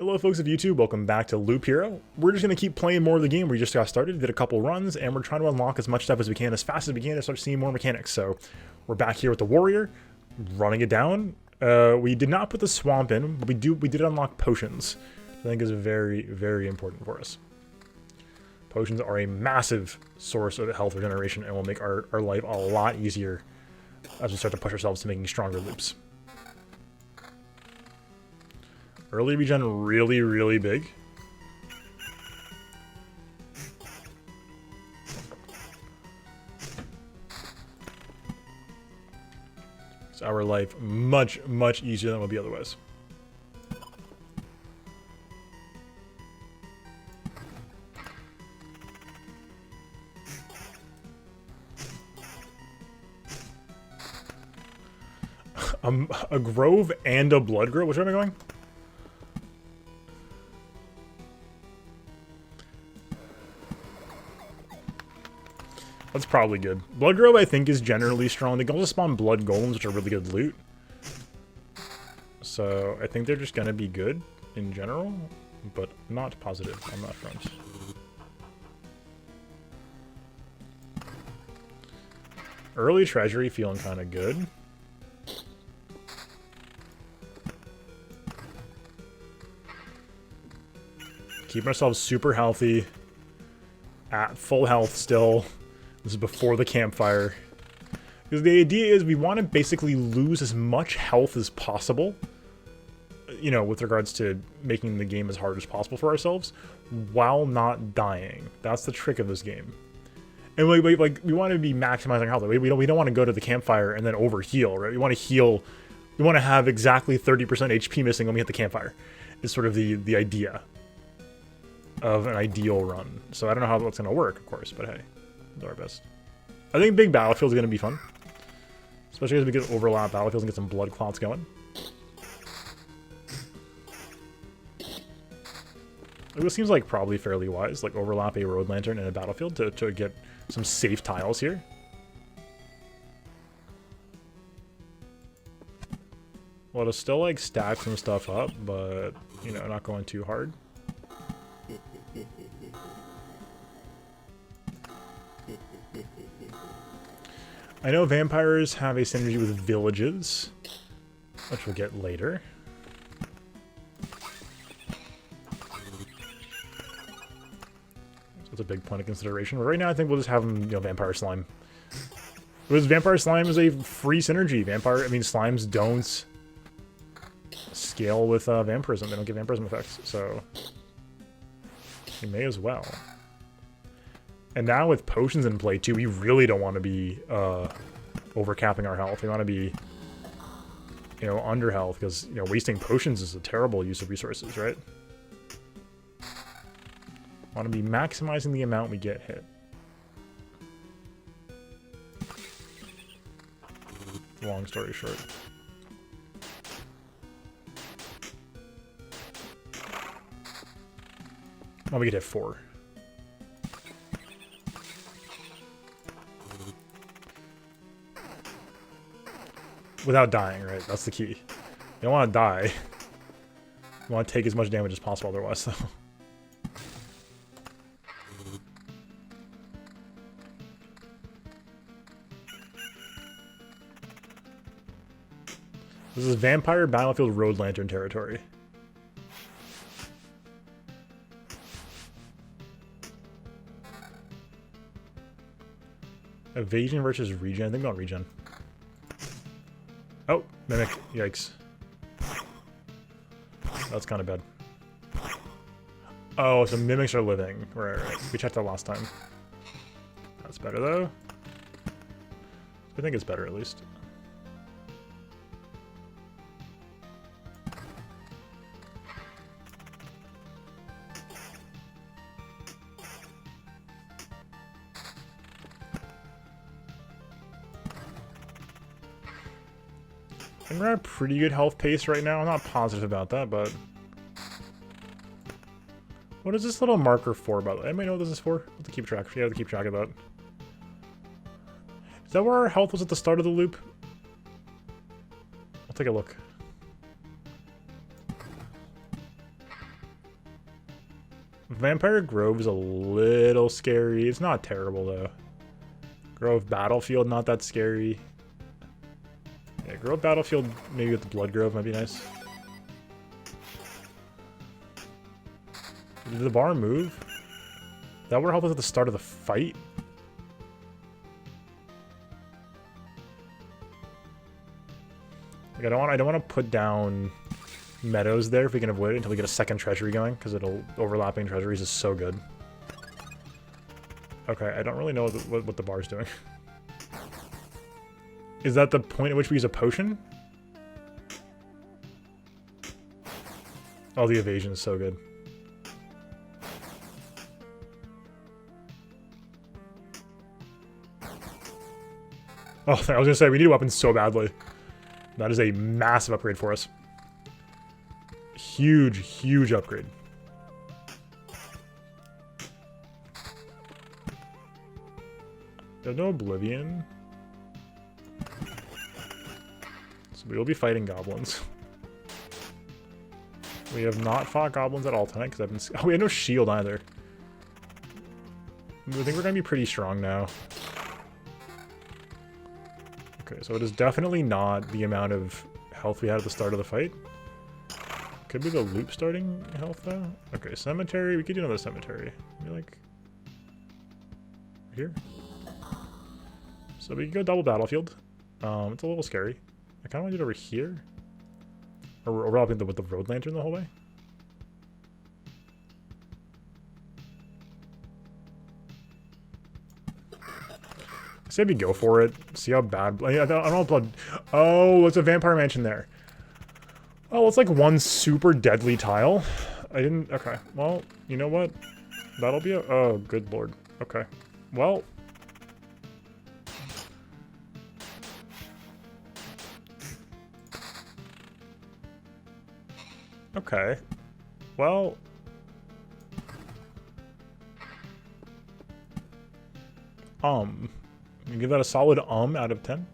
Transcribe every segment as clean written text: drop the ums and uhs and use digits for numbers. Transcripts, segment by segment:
Hello folks of YouTube, welcome back to Loop Hero. We're just going to keep playing more of the game. We just got started, did a couple runs, and we're trying to unlock as much stuff as we can, as fast as we can, to start seeing more mechanics. So we're back here with the warrior, running it down. We did not put the swamp in, but we did unlock potions. I think is very, very important for us. Potions are a massive source of health regeneration and will make our life a lot easier as we start to push ourselves to making stronger loops. Early regen really, really big. It's our life much, much easier than it would be otherwise. A grove and a blood grove? Which way am I going? That's probably good. Blood grove, I think, is generally strong. They can also spawn blood golems, which are really good loot. So I think they're just gonna be good in general, but not positive on that front. Early treasury feeling kind of good. Keep ourselves super healthy. At full health still. This is before the campfire. Because the idea is we want to basically lose as much health as possible. You know, with regards to making the game as hard as possible for ourselves. While not dying. That's the trick of this game. And we want to be maximizing health. We don't want to go to the campfire and then overheal, right? We want to heal. We want to have exactly 30% HP missing when we hit the campfire. Is sort of the idea of an ideal run. So I don't know how that's going to work, of course, but hey. Do our best. I think big battlefields are going to be fun. Especially as we get overlap battlefields and get some blood clots going. It seems like probably fairly wise. Like overlap a road lantern in a battlefield to get some safe tiles here. Well, to still like stack some stuff up, but you know, not going too hard. I know vampires have a synergy with villages, which we'll get later. So that's a big point of consideration. But right now, I think we'll just have them, you know, vampire slime. Because vampire slime is a free synergy. Slimes don't scale with vampirism. They don't get vampirism effects, so we may as well. And now with potions in play too, we really don't want to be overcapping our health. We want to be, you know, under health because, you know, wasting potions is a terrible use of resources, right? Want to be maximizing the amount we get hit. Long story short. Oh, we get hit 4. Without dying, right? That's the key. You don't want to die. You want to take as much damage as possible otherwise, though. This is Vampire Battlefield Road Lantern territory. Evasion versus regen. I think not regen. Oh, Mimic. Yikes. That's kind of bad. Oh, so Mimics are living. Right. We checked that last time. That's better, though. I think it's better, at least. And we're at a pretty good health pace right now. I'm not positive about that, but... What is this little marker for, by the way? Anybody know what this is for? I have to keep track. You have to keep track of that. Is that where our health was at the start of the loop? I'll take a look. Vampire Grove is a little scary. It's not terrible, though. Grove Battlefield, not that scary. Yeah, Grove Battlefield, maybe with the Blood Grove might be nice. Did the bar move? That would help us at the start of the fight. Like, I don't want to put down meadows there if we can avoid it until we get a second treasury going, because overlapping treasuries is so good. Okay, I don't really know what the bar's doing. Is that the point at which we use a potion? Oh, the evasion is so good. Oh, I was gonna say, we need weapons so badly. That is a massive upgrade for us. Huge, huge upgrade. There's no Oblivion. So we will be fighting goblins. We have not fought goblins at all tonight because I've been... Oh, we had no shield either. I think we're going to be pretty strong now. Okay, so it is definitely not the amount of health we had at the start of the fight. Could be the loop starting health, though. Okay, cemetery. We could do another cemetery. Maybe, like... here? So we can go double battlefield. It's a little scary. I kind of want to do it over here. Or overlapping with the road lantern the whole way. I say we go for it. See how bad... I don't know blood... Oh, it's a vampire mansion there. Oh, it's like one super deadly tile. I didn't... Okay. Well, you know what? That'll be a... Oh, good lord. Okay. Well... Okay. Well... You give that a solid out of 10.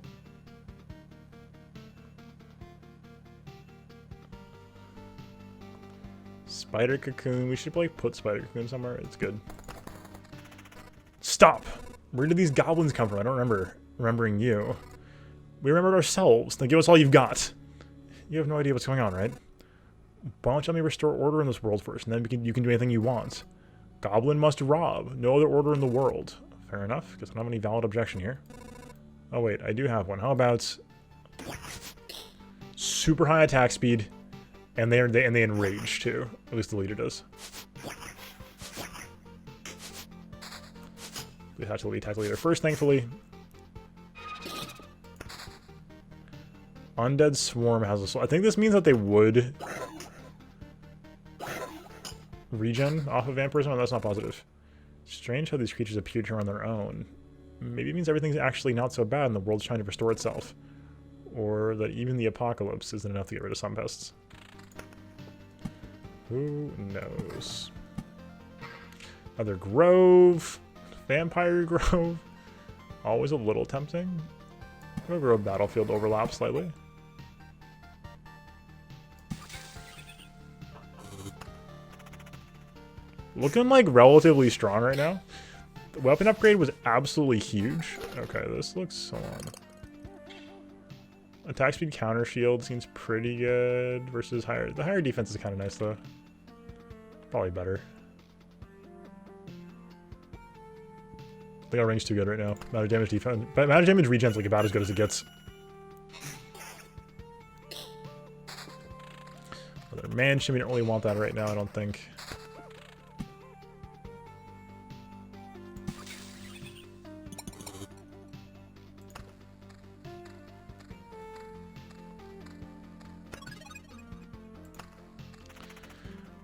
Spider cocoon. We should probably put spider cocoon somewhere. It's good. Stop! Where did these goblins come from? I don't remembering you. We remembered ourselves. Then give us all you've got. You have no idea what's going on, right? Why don't you let me restore order in this world first, and then you can do anything you want. Goblin must rob. No other order in the world. Fair enough, because I don't have any valid objection here. Oh wait, I do have one. How about super high attack speed, and they enrage too. At least the leader does. We have to attack the leader first, thankfully. Undead Swarm has a soul. I think this means that they would regen off of vampirism, and that's not positive. Strange how these creatures appear to run their own. Maybe it means everything's actually not so bad and the world's trying to restore itself. Or that even the apocalypse isn't enough to get rid of some pests. Who knows? Another grove. Vampire grove. Always a little tempting. We'll grow battlefield overlap slightly. Looking like relatively strong right now. The weapon upgrade was absolutely huge. Okay, this looks so on. Attack speed counter shield seems pretty good versus higher. The higher defense is kind of nice though. Probably better. I think our range too good right now. Amount of damage defense, but amount of damage regen's like about as good as it gets. Another mansion, we don't really want that right now, I don't think.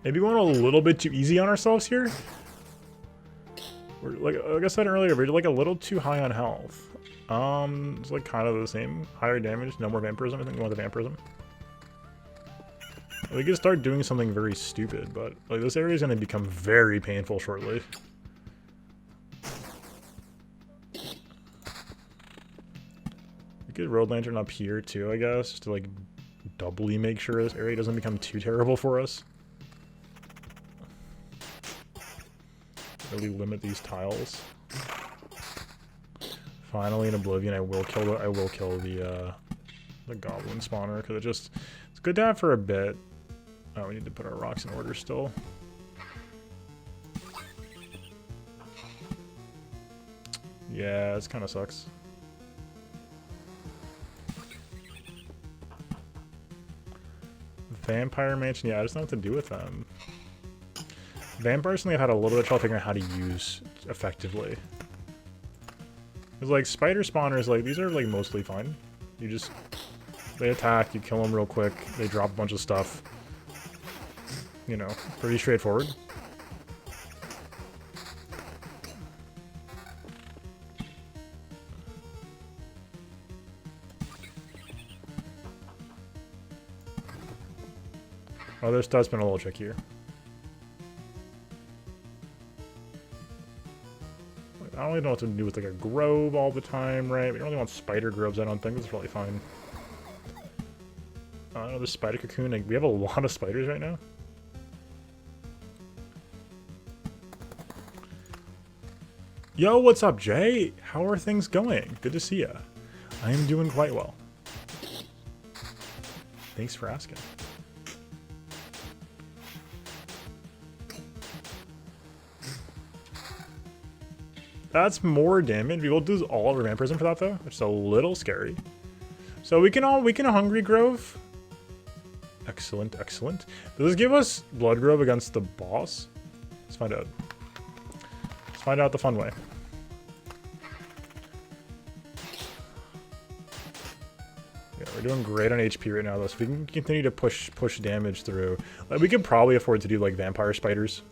Maybe we went a little bit too easy on ourselves here. We're like I said earlier, we're like a little too high on health. It's like kind of the same. Higher damage, no more vampirism. I think we want the vampirism. We could start doing something very stupid, but like this area is going to become very painful shortly. We could road lantern up here too, I guess, just to like doubly make sure this area doesn't become too terrible for us. really limit these tiles. Finally, in Oblivion, I will kill the goblin spawner because it's good to have for a bit. Oh, we need to put our rocks in order still. Yeah, this kind of sucks. Vampire Mansion, yeah, I just don't know what to do with them. Vampires certainly have had a little bit of trouble figuring out how to use effectively. Because, like, spider spawners, like, these are, like, mostly fine. You just... They attack, you kill them real quick, they drop a bunch of stuff. You know, pretty straightforward. Oh, this does been a little trickier. I don't really know what to do with like a grove all the time, right? We don't really want spider groves, I don't think. This is probably fine. The spider cocoon. Like, we have a lot of spiders right now. Yo, what's up, Jay? How are things going? Good to see ya. I am doing quite well. Thanks for asking. That's more damage. We will do all of our vampirism for that though, which is a little scary. So we can Hungry Grove. Excellent, excellent. Does this give us Blood Grove against the boss? Let's find out. Let's find out the fun way. Yeah, we're doing great on HP right now though, so we can continue to push damage through. Like, we could probably afford to do like vampire spiders.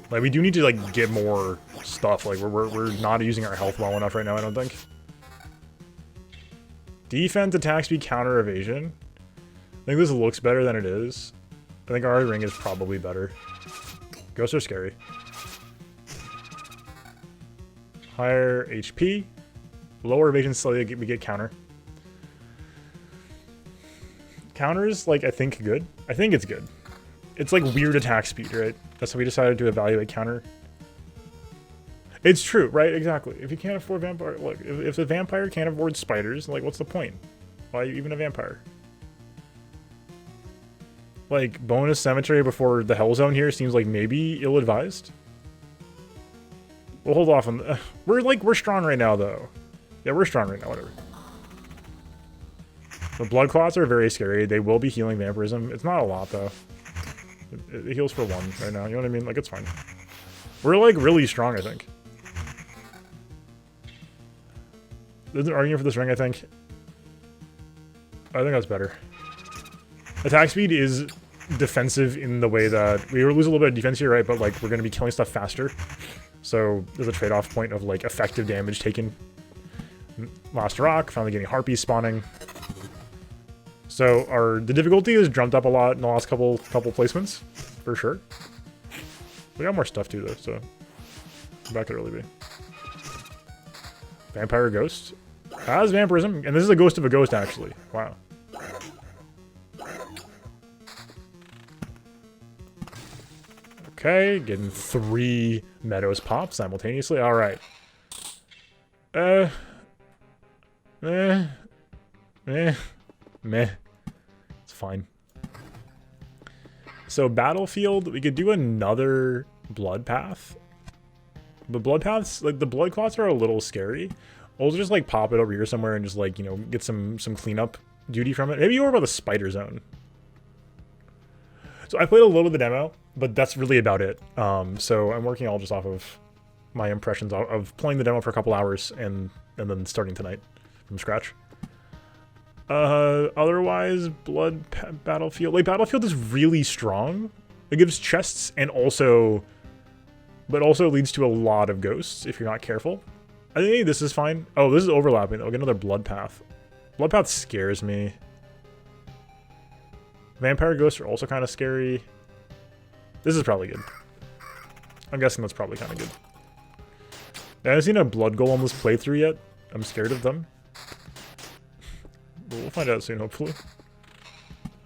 Like, we do need to, like, get more stuff. Like, we're not using our health well enough right now, I don't think. Defense, attack speed, counter evasion. I think this looks better than it is. I think our ring is probably better. Ghosts are scary. Higher HP. Lower evasion, slightly we get counter. Counter is, like, I think good. I think it's good. It's like weird attack speed, right? That's how we decided to evaluate counter. It's true, right? Exactly. If you can't afford vampire, look, if the vampire can't afford spiders, like, what's the point? Why even a vampire? Like, bonus cemetery before the hell zone here seems like maybe ill-advised. We'll hold off on the, we're strong right now though. Yeah, we're strong right now, whatever. The blood clots are very scary. They will be healing vampirism. It's not a lot though. It heals for 1 right now, you know what I mean? Like, it's fine. We're, like, really strong, I think. There's an argument for this ring, I think. I think that's better. Attack speed is defensive in the way that... We lose a little bit of defense here, right? But, like, we're going to be killing stuff faster. So, there's a trade-off point of, like, effective damage taken. Last rock, finally getting harpies spawning. So the difficulty has jumped up a lot in the last couple placements, for sure. We got more stuff too though, so that could really be. Vampire Ghost has vampirism, and this is a ghost of a ghost actually. Wow. Okay, getting 3 meadows pop simultaneously. All right. Meh. It's fine. So battlefield, we could do another blood path. The blood paths, like the blood clots are a little scary. We'll just like pop it over here somewhere and just like, you know, get some cleanup duty from it. Maybe you were about the spider zone. So I played a little of the demo, but that's really about it. So I'm working all just off of my impressions of playing the demo for a couple hours and then starting tonight from scratch. Otherwise, Battlefield. Like, Battlefield is really strong. It gives chests and also... But also leads to a lot of ghosts if you're not careful. I think this is fine. Oh, this is overlapping. I'll get another Blood Path. Blood Path scares me. Vampire Ghosts are also kind of scary. This is probably good. I'm guessing that's probably kind of good. I haven't seen a Blood Golem this playthrough yet. I'm scared of them. We'll find out soon, hopefully.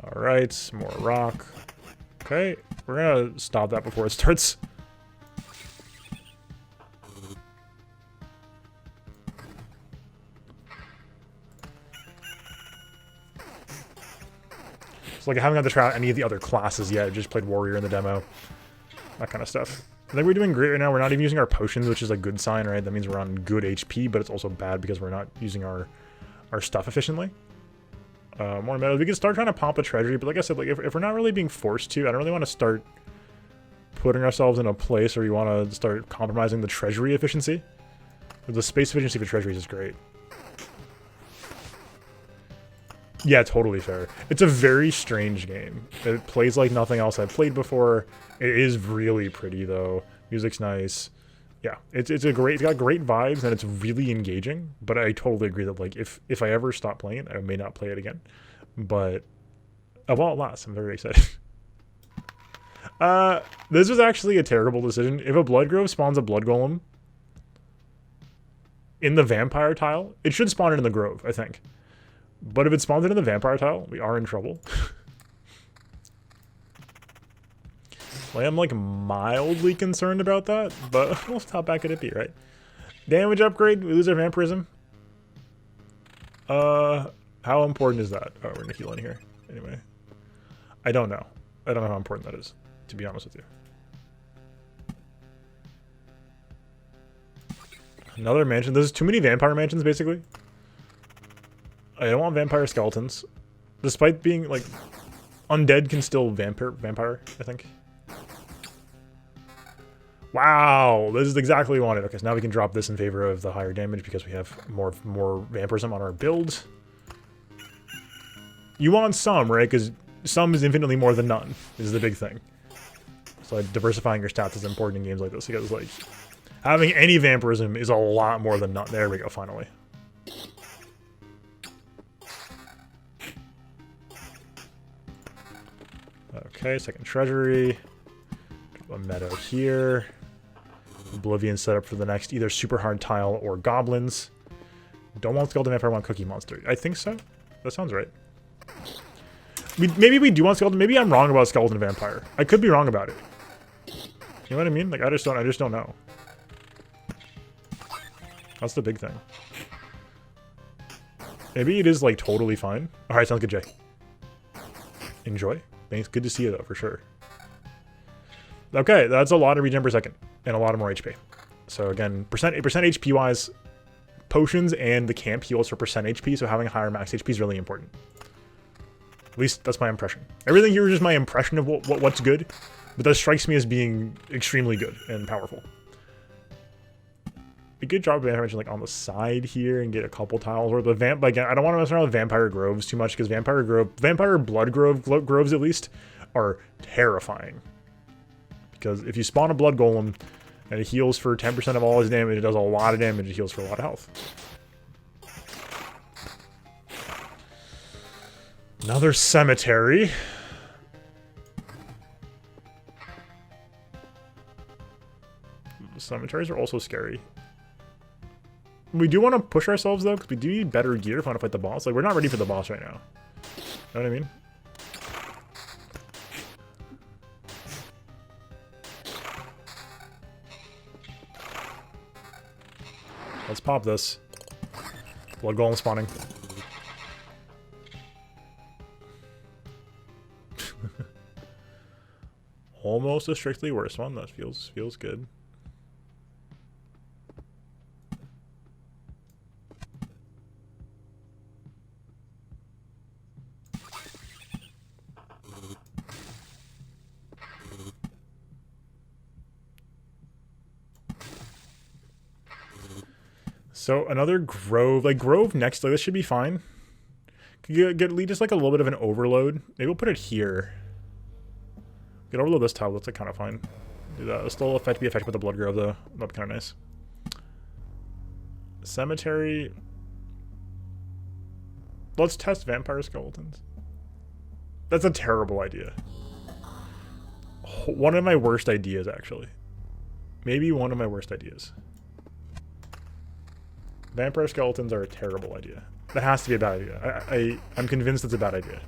Alright, more rock. Okay, we're gonna stop that before it starts. It's like I haven't got to try out any of the other classes yet. I just played Warrior in the demo. That kind of stuff. I think we're doing great right now. We're not even using our potions, which is a good sign, right? That means we're on good HP, but it's also bad because we're not using our stuff efficiently. More metals. We can start trying to pop a treasury, but like I said, like if we're not really being forced to, I don't really want to start putting ourselves in a place where we want to start compromising the treasury efficiency. The space efficiency for treasuries is great. Yeah, totally fair. It's a very strange game. It plays like nothing else I've played before. It is really pretty though. Music's nice. Yeah, it's got great vibes and it's really engaging. But I totally agree that like if I ever stop playing it, I may not play it again. But while it lasts, I'm very excited. This was actually a terrible decision. If a blood grove spawns a blood golem in the vampire tile, it should spawn it in the grove, I think. But if it spawns it in the vampire tile, we are in trouble. I am like mildly concerned about that, but we'll stop back at it, right? Damage upgrade, we lose our vampirism. How important is that? Oh, we're gonna heal in here. Anyway. I don't know. I don't know how important that is, to be honest with you. Another mansion. There's too many vampire mansions, basically. I don't want vampire skeletons. Despite being, like, undead can still vampire, I think. Wow, this is exactly what we wanted. Okay, so now we can drop this in favor of the higher damage because we have more vampirism on our build. You want some, right? Because some is infinitely more than none, is the big thing. So like, diversifying your stats is important in games like this because, like, having any vampirism is a lot more than none. There we go, finally. Okay, second treasury. A meadow here. Oblivion set up for the next either super hard tile or goblins. Don't want skeleton vampire, I want cookie monster. I think so. That sounds right. Maybe we do want skeleton. Maybe I'm wrong about skeleton vampire. I could be wrong about it. You know what I mean? Like I just don't know. That's the big thing. Maybe it is like totally fine. Alright, sounds good, Jay. Enjoy. Thanks. Good to see you though, for sure. Okay, that's a lot of regen per second and a lot of more HP. So again, percent HP wise, potions and the camp heals for percent HP, so having higher max HP is really important. At least that's my impression. Everything here is just my impression of what's good, but that strikes me as being extremely good and powerful. A good job of intervention like on the side here and get a couple tiles worth. But again, I don't want to mess around with vampire groves too much because vampire blood groves at least are terrifying. Because if you spawn a blood golem and it heals for 10% of all his damage, it does a lot of damage, it heals for a lot of health. Another cemetery. Cemeteries are also scary. We do want to push ourselves though, because we do need better gear if we want to fight the boss. Like, we're not ready for the boss right now. Know what I mean? Let's pop this. Blood golem spawning. Almost a strictly worse one. That feels good. So another grove, like grove next, like this should be fine. Could lead just like a little bit of an overload. Maybe we'll put it here. Get overload this tile, that's like kind of fine. Do that. It'll still be affected with the blood grove though. That'd be kind of nice. Cemetery. Let's test vampire skeletons. That's a terrible idea. One of my worst ideas, actually. Maybe one of my worst ideas. Vampire skeletons are a terrible idea. That has to be a bad idea. I'm convinced it's a bad idea.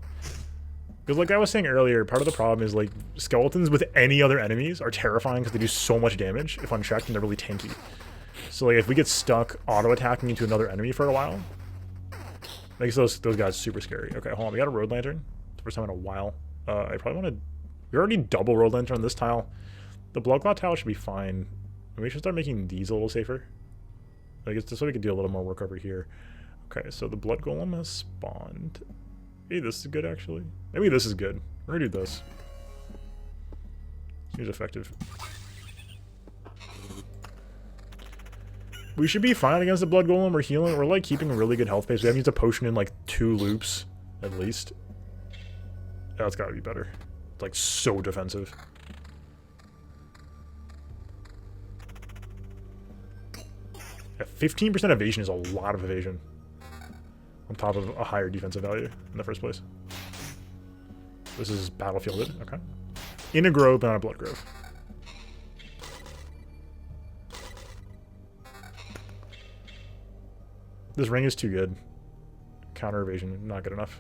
Because like I was saying earlier, part of the problem is like skeletons with any other enemies are terrifying because they do so much damage if unchecked and they're really tanky. So like if we get stuck auto-attacking into another enemy for a while, makes those guys super scary. Okay, hold on, we got a road lantern. First time in a while. I probably want to... We already double road lantern on this tile. The blood clot tile should be fine. We should start making these a little safer. I guess this way we can do a little more work over here. Okay, so the blood golem has spawned. Hey, this is good actually. Maybe this is good. We're gonna do this. Seems effective. We should be fine against the blood golem. We're healing. We're like keeping a really good health pace. We haven't used a potion in like 2 loops at least. That's gotta be better. It's like so defensive. Yeah, 15% evasion is a lot of evasion. On top of a higher defensive value in the first place. This is battlefielded, okay. In a grove, but not a blood grove. This ring is too good. Counter evasion, not good enough.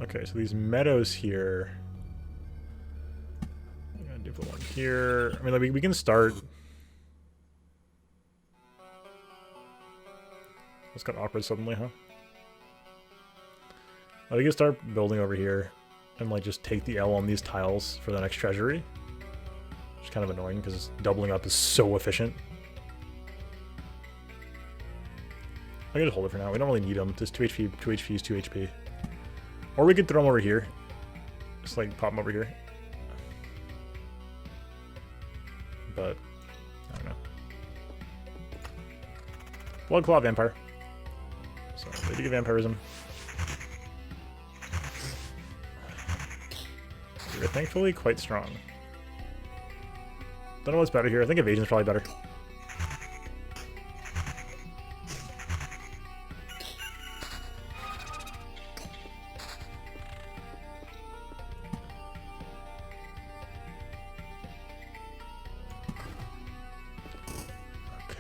Okay, so these meadows here. I'm gonna do one here. I mean, like, we can start. It's got awkward suddenly, huh? We can start building over here and like just take the L on these tiles for the next treasury. Which is kind of annoying because doubling up is so efficient. I can just hold it for now. We don't really need them. Just 2 HP, 2 HP is 2 HP. Or we could throw them over here. Just like pop them over here. But, I don't know. Blood Claw Vampire. So, Lady of Vampirism. We're thankfully quite strong. Don't know what's better here. I think Evasion's probably better.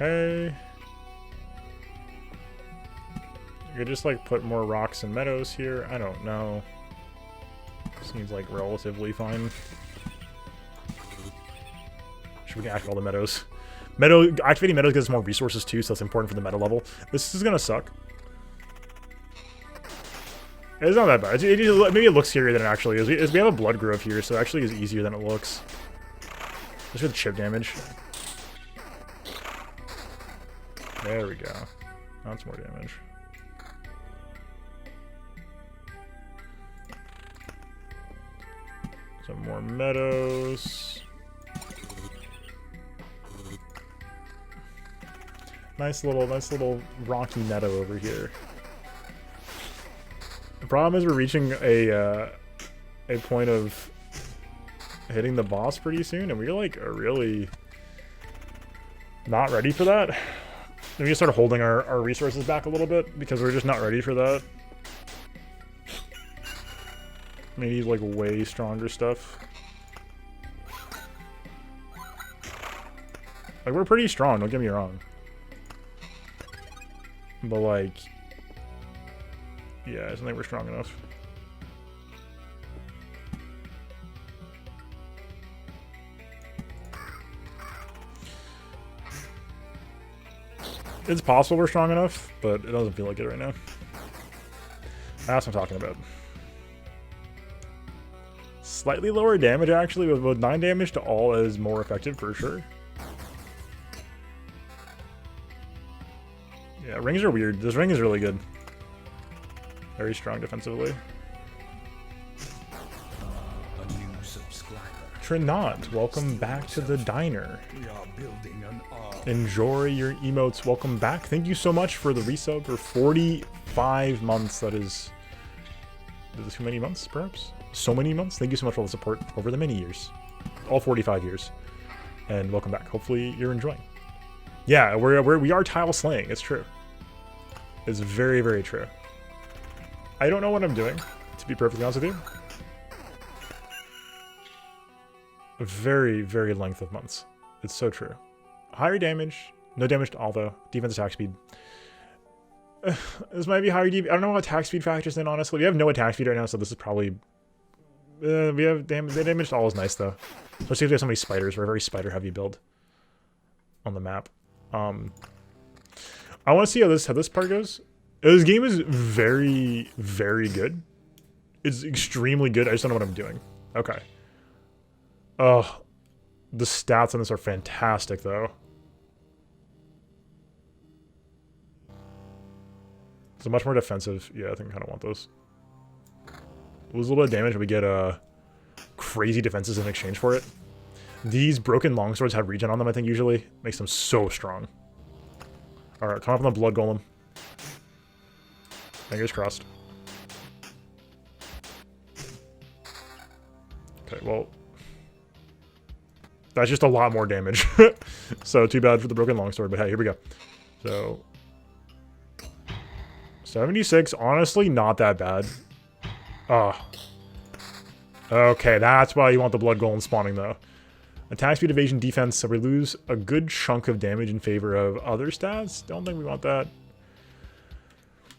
Okay. You could just like put more rocks and meadows here. I don't know. Seems like relatively fine. Should we can activate all the meadows? Activating meadows gives us more resources too, so that's important for the meta level. This is gonna suck. It's not that bad. Maybe it looks scarier than it actually is. We have a blood grove here, so it actually is easier than it looks. Just with chip damage. There we go. That's more damage. Some more meadows. Nice little rocky meadow over here. The problem is we're reaching a point of hitting the boss pretty soon, and we're like really not ready for that. We need to start holding our resources back a little bit because we're just not ready for that. We need like way stronger stuff. Like we're pretty strong, don't get me wrong. But like, yeah, I don't think we're strong enough. It's possible we're strong enough, but it doesn't feel like it right now. That's what I'm talking about. Slightly lower damage, actually, with 9 damage to all is more effective for sure. Yeah, rings are weird. This ring is really good. Very strong defensively. A new subscriber. Trinot, welcome back to the diner. We are building an army. Enjoy your emotes. Welcome back. Thank you so much for the resub for 45 months. That is too many months, perhaps? So many months. Thank you so much for all the support over the many years. All 45 years. And welcome back. Hopefully you're enjoying. Yeah, we are tile slaying. It's true. It's very, very true. I don't know what I'm doing, to be perfectly honest with you. A very, very length of months. It's so true. Higher damage. No damage to all, though. Defense attack speed. This might be higher DP. I don't know how attack speed factors in, honestly. We have no attack speed right now, so this is probably... we have the damage to all is nice, though. Especially if we have so many spiders. We're a very spider-heavy build on the map. I want to see how this part goes. This game is very, very good. It's extremely good. I just don't know what I'm doing. Okay. Oh, the stats on this are fantastic, though. So much more defensive. Yeah, I think I kind of want those. Lose a little bit of damage, but we get crazy defenses in exchange for it. These broken longswords have regen on them, I think, usually. Makes them so strong. Alright, come up on the blood golem. Fingers crossed. Okay, well... that's just a lot more damage. So, too bad for the broken longsword, but hey, here we go. So... 76, honestly, not that bad. Oh. Okay, that's why you want the blood golem spawning, though. Attack speed, evasion, defense, so we lose a good chunk of damage in favor of other stats. Don't think we want that.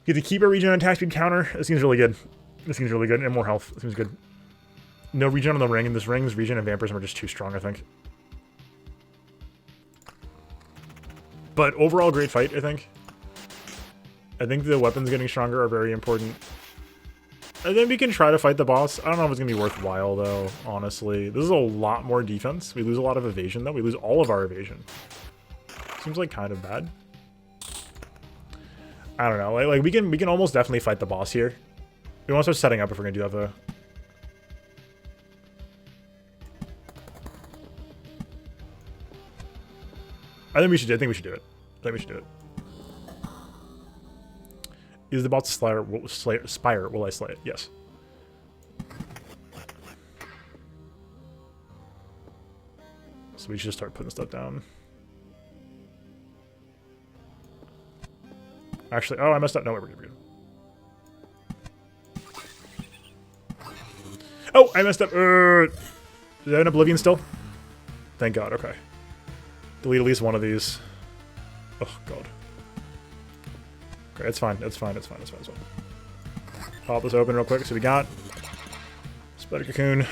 Get to keep our regen and attack speed counter. This seems really good. This seems really good, and more health. This seems good. No regen on the ring, and this ring's regen and vampirism are just too strong, I think. But overall, great fight, I think. I think the weapons getting stronger are very important. I think we can try to fight the boss. I don't know if it's going to be worthwhile, though, honestly. This is a lot more defense. We lose a lot of evasion, though. We lose all of our evasion. Seems like kind of bad. I don't know. Like we can almost definitely fight the boss here. We want to start setting up if we're going to do that, though. I think we should do it. I think we should do it. Is the boss spire? Will I slay it? Yes. So we should just start putting stuff down. Actually, oh, I messed up. No, we're good. Oh, I messed up. Is that an Oblivion still? Thank God. Okay. Delete at least one of these. Oh, God. Okay, it's fine. It's fine. Pop this open real quick. So we got Spider Cocoon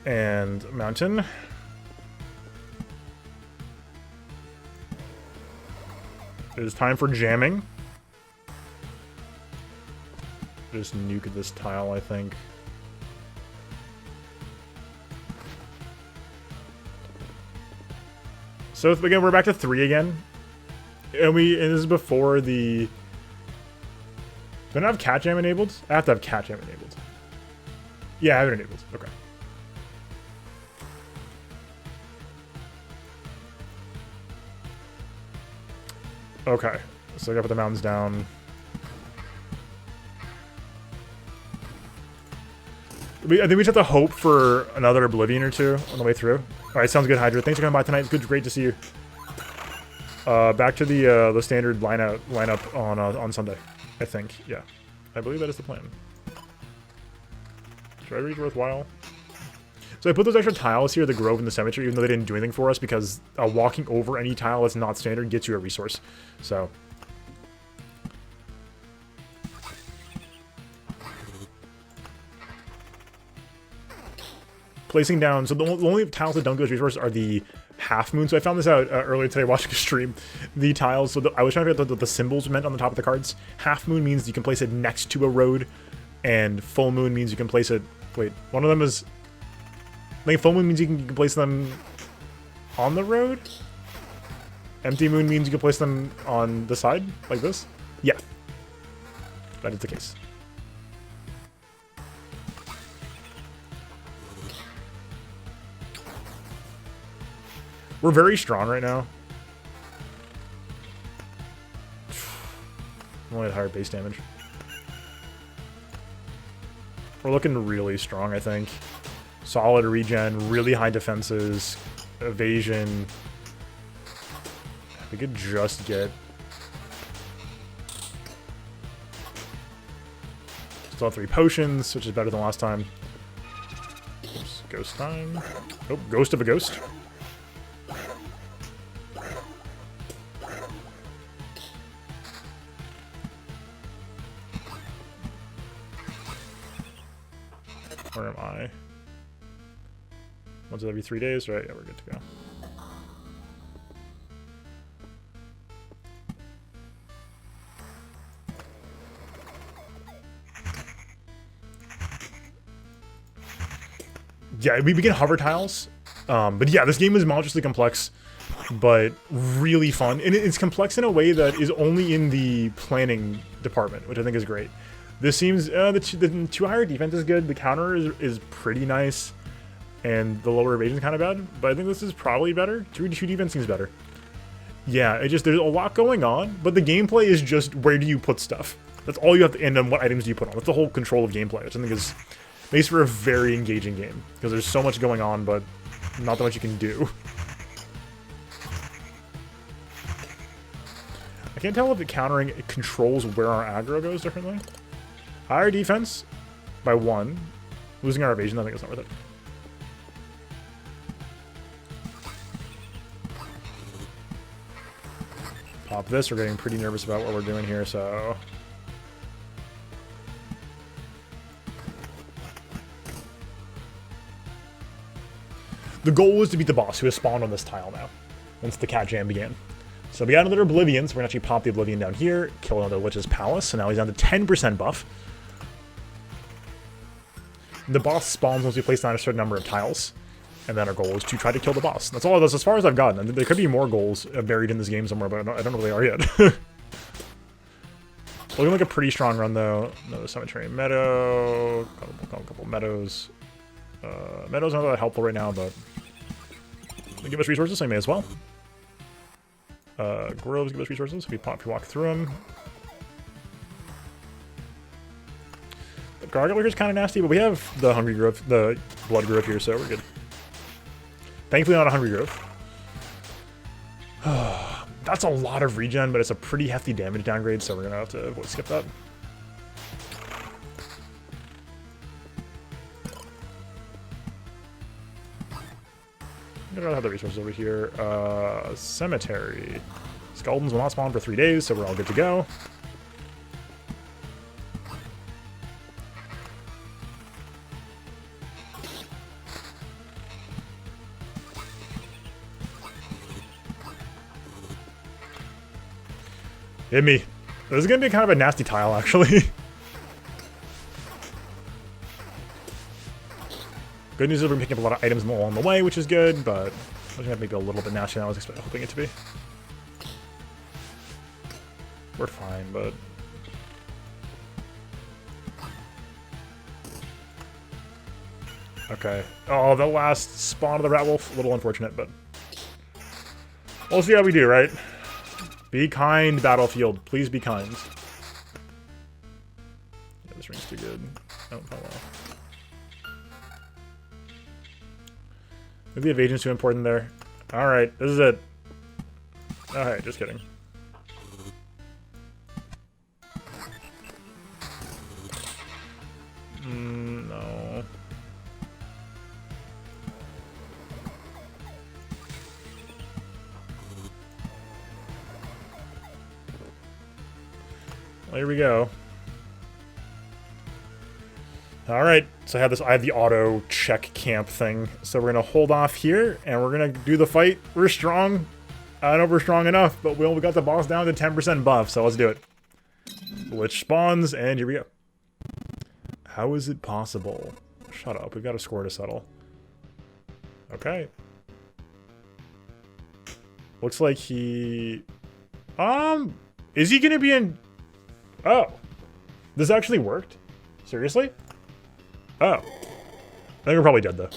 and Mountain. It is time for jamming. Just nuke this tile, I think. So again, we're back to 3 again. And this is before the... Do I have cat jam enabled? I have to have cat jam enabled. Yeah, I have it enabled. Okay. Okay. So I gotta put the mountains down. I think we just have to hope for another Oblivion or 2 on the way through. Alright, sounds good, Hydra. Thanks for coming by tonight. It's great to see you. Back to the standard lineup on Sunday, I think. Yeah, I believe that is the plan. Should I reach worthwhile? So I put those extra tiles here, the grove and the cemetery, even though they didn't do anything for us, because walking over any tile that's not standard gets you a resource. So placing down. So the only tiles that don't go as resources are the half moon. So I found this out earlier today watching a stream. The tiles, so I was trying to figure out what the symbols meant on the top of the cards. Half moon means you can place it next to a road, and full moon means you can place it... Wait, one of them is... I think full moon means you can place them on the road? Empty moon means you can place them on the side, like this? Yeah. That is the case. We're very strong right now. Only at higher base damage. We're looking really strong, I think. Solid regen, really high defenses, evasion. We could just get... Still have 3 potions, which is better than last time. Oops, ghost time. Oh, ghost of a ghost. Where am I? Once every 3 days, right? Yeah, we're good to go. Yeah, we begin hover tiles. But yeah, this game is monstrously complex, but really fun. And it's complex in a way that is only in the planning department, which I think is great. This seems, the 2 higher defense is good, the counter is pretty nice, and the lower evasion is kind of bad, but I think this is probably better. 2 defense seems better. Yeah, there's a lot going on, but the gameplay is just where do you put stuff. That's all you have to, and then what items do you put on. That's the whole control of gameplay, which I think is makes for a very engaging game, because there's so much going on, but not that much you can do. I can't tell if the countering controls where our aggro goes differently. Higher defense by 1. Losing our evasion, I think it's not worth it. Pop this, we're getting pretty nervous about what we're doing here, so... The goal is to beat the boss, who has spawned on this tile now, once the cat jam began. So we got another Oblivion, so we're going to actually pop the Oblivion down here, kill another Witch's Palace, so now he's down to 10% buff. The boss spawns once we place down a certain number of tiles, and then our goal is to try to kill the boss. That's all. That's as far as I've gotten. And there could be more goals buried in this game somewhere, but I don't know where they are yet. Looking like a pretty strong run, though. Another Cemetery Meadow, a couple meadows. Meadows aren't that helpful right now, but they give us resources, so I may as well. Groves give us resources if we walk through them. The Gargoyle is kind of nasty, but we have the Hungry Grove, the Blood Grove here, so we're good. Thankfully not a Hungry Grove. That's a lot of regen, but it's a pretty hefty damage downgrade, so we're gonna have to skip that. I don't have the resources over here. Cemetery. Skeletons will not spawn for 3 days, so we're all good to go. Hit me. This is going to be kind of a nasty tile, actually. Good news is we're picking up a lot of items along the way, which is good, but it's going to maybe a little bit nasty than I was hoping it to be. We're fine, but... Okay. Oh, the last spawn of the Rat Wolf. A little unfortunate, but... We'll see how we do, right? Be kind, Battlefield. Please be kind. Yeah, this ring's too good. Oh well. Maybe the evasion's too important there. Alright, this is it. Alright, just kidding. No. Well, here we go. Alright, so I have the auto check camp thing. So we're gonna hold off here and we're gonna do the fight. We're strong. I don't know if we're strong enough, but we got the boss down to 10% buff, so let's do it. Lich spawns, and here we go. How is it possible? Shut up, we've got a score to settle. Okay. Looks like he... is he gonna be in... Oh. This actually worked? Seriously? Oh. I think we're probably dead, though.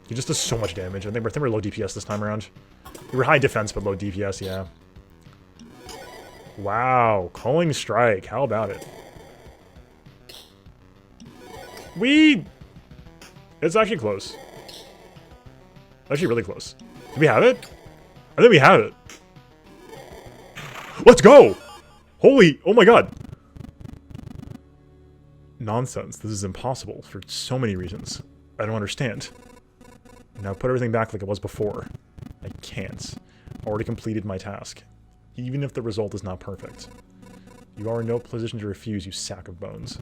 He just does so much damage. I think we're low DPS this time around. We were high defense, but low DPS, yeah. Wow. Culling Strike. How about it? It's actually close. Actually really close. Do we have it? I think we have it. Let's go! Holy... Oh my god. nonsense. This is impossible for so many reasons. I don't understand. Now put everything back like it was before. I can't. Already completed my task. Even if the result is not perfect. You are in no position to refuse, you sack of bones.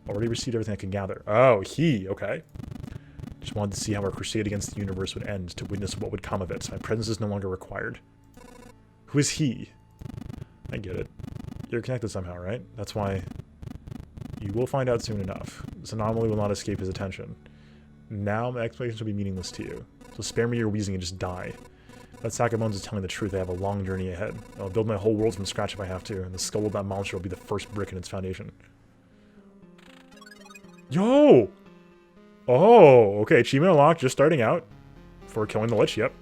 Already received everything I can gather. Oh, okay. Just wanted to see how our crusade against the universe would end, to witness what would come of it. My presence is no longer required. Who is he? I get it. You're connected somehow, right? That's why... You will find out soon enough. This anomaly will not escape his attention. Now my explanations will be meaningless to you. So spare me your wheezing and just die. That sack of bones is telling the truth. I have a long journey ahead. I'll build my whole world from scratch if I have to, and the skull of that monster will be the first brick in its foundation. Yo! Oh, okay. Achievement unlocked, just starting out. For killing the Lich, yep.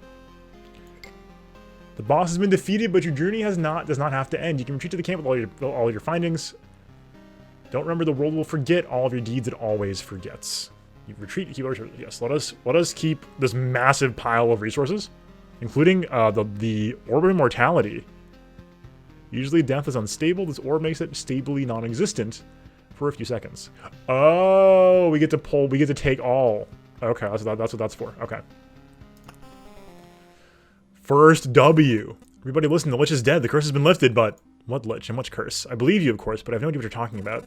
The boss has been defeated, but your journey does not have to end. You can retreat to the camp with all your findings. Don't remember, the world will forget all of your deeds. It always forgets. You retreat, keep our resources. Yes, let us keep this massive pile of resources, including the Orb of Immortality. Usually death is unstable. This orb makes it stably non-existent for a few seconds. Oh, we get to take all. Okay, that's what that's for. Okay. First W. Everybody listen, the Lich is dead. The curse has been lifted, but what Lich and which curse? I believe you, of course, but I have no idea what you're talking about.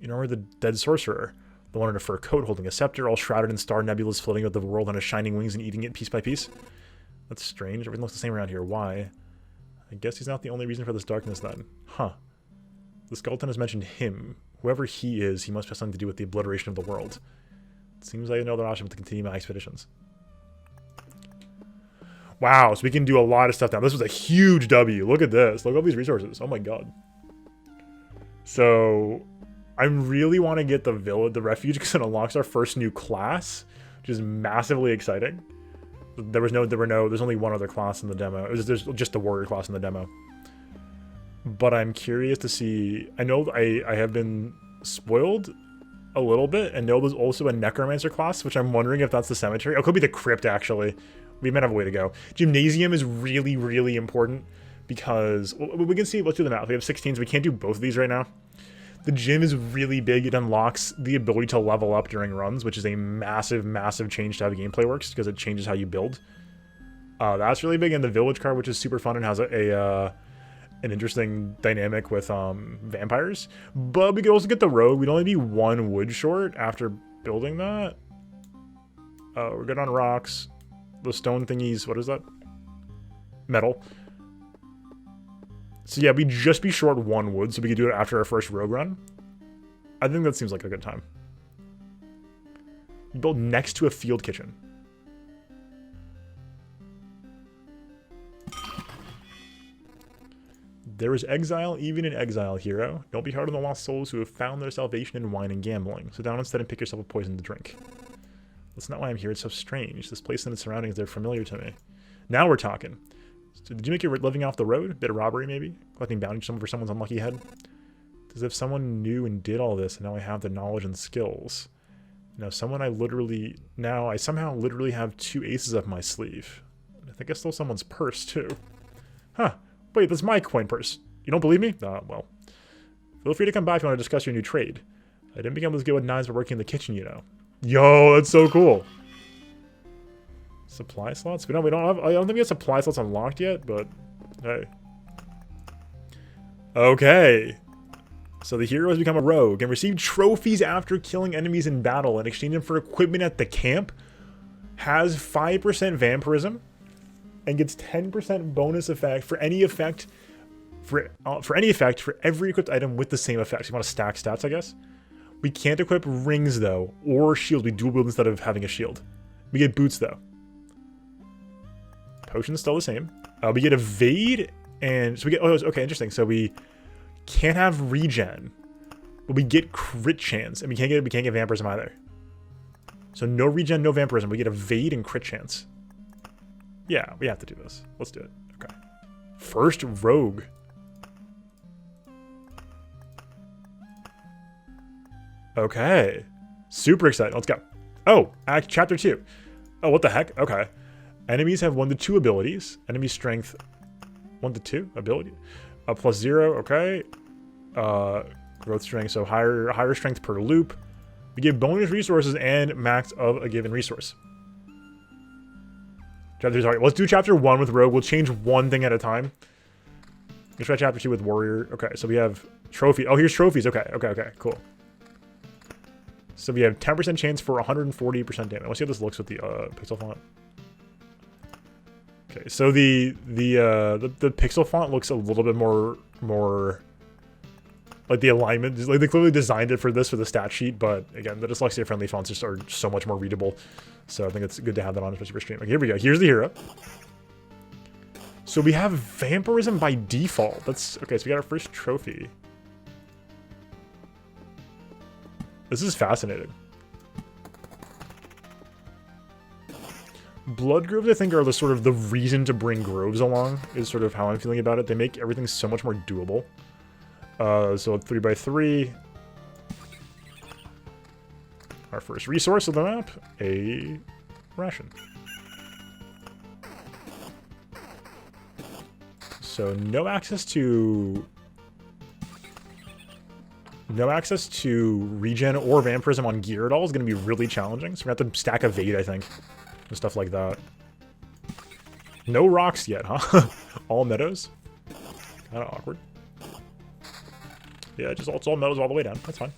You know, we're the dead sorcerer. The one in a fur coat holding a scepter, all shrouded in star nebulas floating with the world on his shining wings and eating it piece by piece. That's strange. Everything looks the same around here. Why? I guess he's not the only reason for this darkness then. Huh. The skeleton has mentioned him. Whoever he is, he must have something to do with the obliteration of the world. It seems like another option to continue my expeditions. Wow, so we can do a lot of stuff now. This was a huge W. Look at this. Look at all these resources. Oh my god. So, I really want to get the village, the refuge, because it unlocks our first new class, which is massively exciting. There's only one other class in the demo. There's just the warrior class in the demo. But I'm curious to see. I know I have been spoiled a little bit, and know there's also a necromancer class, which I'm wondering if that's the cemetery. Oh, it could be the crypt actually. We might have a way to go. Gymnasium is really, really important because we can see. Let's do the math. We have 16s. We can't do both of these right now. The gym is really big. It unlocks the ability to level up during runs, which is a massive, massive change to how the gameplay works because it changes how you build. That's really big. And the village card, which is super fun and has an interesting dynamic with vampires. But we could also get the road. We'd only be one wood short after building that. We're good on rocks. The stone thingies, what is that? Metal. So yeah, we'd just be short one wood, so we could do it after our first rogue run. I think that seems like a good time. You build next to a field kitchen. There is exile, even in exile, hero. Don't be hard on the lost souls who have found their salvation in wine and gambling. Sit down instead and pick yourself a poison to drink. That's not why I'm here. It's so strange. This place and its surroundings, they're familiar to me. Now we're talking. So did you make your living off the road? A bit of robbery, maybe? Collecting bounty for someone's unlucky head? As if someone knew and did all this, and now I have the knowledge and skills. Now, I somehow literally have 2 aces up my sleeve. I think I stole someone's purse, too. Huh. Wait, that's my coin purse. You don't believe me? Well. Feel free to come by if you want to discuss your new trade. I didn't become as good with knives by working in the kitchen, you know. Yo, that's so cool. Supply slots? I don't think we have supply slots unlocked yet, but hey. Okay. So the hero has become a rogue and received trophies after killing enemies in battle and exchange them for equipment at the camp. Has 5% vampirism and gets 10% bonus effect for any effect for every equipped item with the same effect. So you want to stack stats, I guess. We can't equip rings, though, or shields. We dual wield instead of having a shield. We get boots, though. Potion's still the same. We get evade, and so we get. Oh, okay, interesting. So we can't have regen, but we get crit chance, and we can't get vampirism either. So no regen, no vampirism. We get evade and crit chance. Yeah, we have to do this. Let's do it. Okay. First rogue. Okay. Super excited. Let's go. Oh, chapter 2. Oh, what the heck? Okay. Enemies have 1 to 2 abilities. Enemy strength 1 to 2 ability. +0. Okay. Growth strength, so higher strength per loop. We give bonus resources and max of a given resource. Chapter 2, sorry. Let's do chapter 1 with Rogue. We'll change one thing at a time. Let's try chapter 2 with Warrior. Okay, so we have trophy. Oh, here's trophies. Okay, cool. So we have 10% chance for 140% damage. Let's see how this looks with the pixel font. Okay, so the pixel font looks a little bit more like the alignment. Like they clearly designed it for this for the stat sheet, but again, the dyslexia friendly fonts just are so much more readable. So I think it's good to have that on, especially for stream. Okay, here we go. Here's the hero. So we have vampirism by default. That's okay. So we got our first trophy. This is fascinating. Blood groves, I think, are the sort of the reason to bring groves along, is sort of how I'm feeling about it. They make everything so much more doable. So 3x3. Our first resource of the map, a ration. So no access to regen or vampirism on gear at all is going to be really challenging. So we're going to have to stack evade, I think, and stuff like that. No rocks yet, huh? All meadows. Kind of awkward. Yeah, just it's all meadows all the way down. That's fine.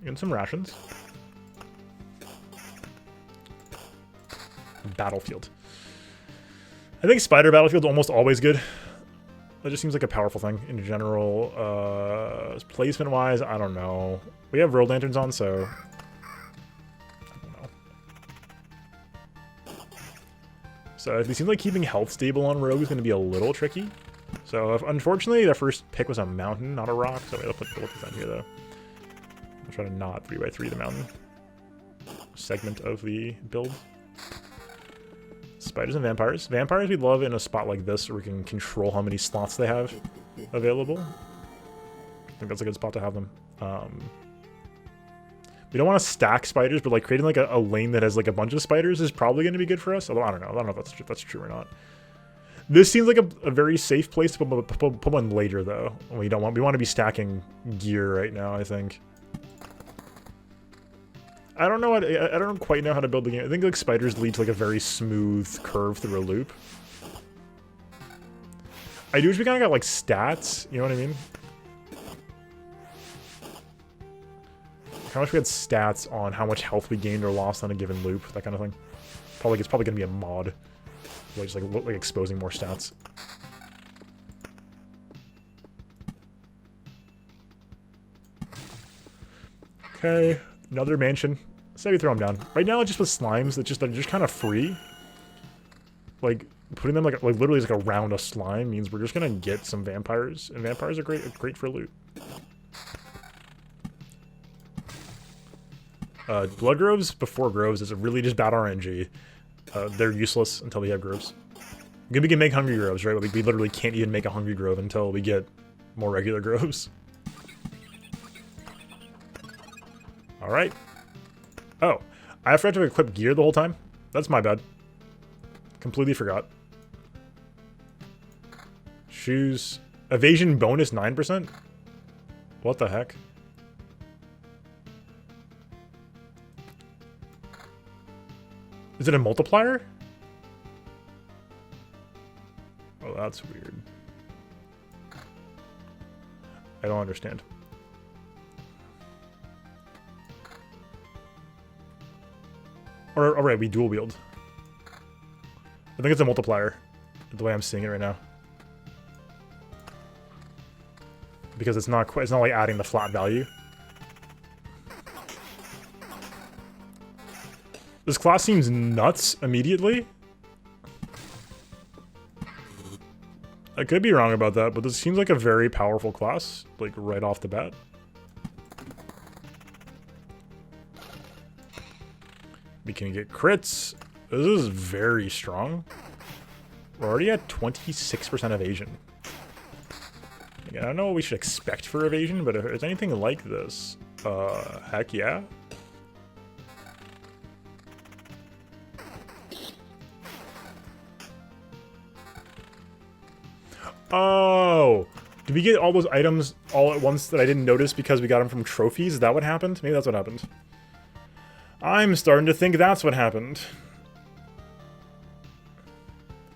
And some rations. Battlefield. I think Spider Battlefield's almost always good. That just seems like a powerful thing in general. Placement-wise, I don't know. We have road lanterns on, so I don't know. So it seems like keeping health stable on Rogue is going to be a little tricky. So unfortunately, the first pick was a mountain, not a rock. So we'll put this down here, though. I'll try to not 3x3 the mountain segment of the build. Spiders and vampires. Vampires we love in a spot like this where we can control how many slots they have available. I think that's a good spot to have them. We don't want to stack spiders, but like creating like a lane that has like a bunch of spiders is probably going to be good for us. Although I don't know if that's true or not. This seems like a very safe place to put one later though. We want to be stacking gear right now, I think. I don't know. I don't quite know how to build the game. I think like spiders lead to like a very smooth curve through a loop. I do wish we kind of got like stats. You know what I mean? How much we had stats on how much health we gained or lost on a given loop, that kind of thing. It's probably gonna be a mod, like just like exposing more stats. Okay. Another mansion. Say we throw them down. Right now, just with slimes, they're just kind of free. Like putting them like literally like around a slime means we're just gonna get some vampires, and vampires are great for loot. Blood groves before groves is really just bad RNG. They're useless until we have groves. We can make hungry groves, right? We literally can't even make a hungry grove until we get more regular groves. Alright. Oh, I forgot to equip gear the whole time? That's my bad. Completely forgot. Shoes. Evasion bonus 9%? What the heck? Is it a multiplier? Oh, that's weird. I don't understand. Or, alright, we dual wield. I think it's a multiplier, the way I'm seeing it right now. Because it's not like adding the flat value. This class seems nuts immediately. I could be wrong about that, but this seems like a very powerful class, like right off the bat. We can get crits. This is very strong. We're already at 26% evasion. Again, I don't know what we should expect for evasion, but if it's anything like this, heck yeah. Oh, do we get all those items all at once that I didn't notice because we got them from trophies? Is that what happened? Maybe that's what happened. I'm starting to think that's what happened.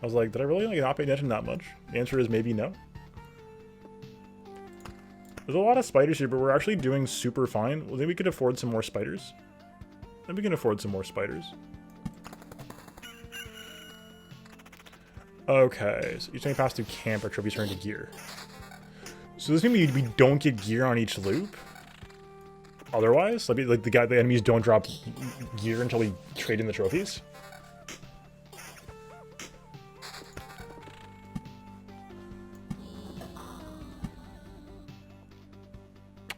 I was like, did I really like not pay attention that much? The answer is maybe no. There's a lot of spiders here, but we're actually doing super fine. Well, then we could afford some more spiders. Then we can afford some more spiders. Okay, so each time we pass through camp, our trophies turn into gear. So this means we don't get gear on each loop? Otherwise? Like the enemies don't drop gear until we trade in the trophies?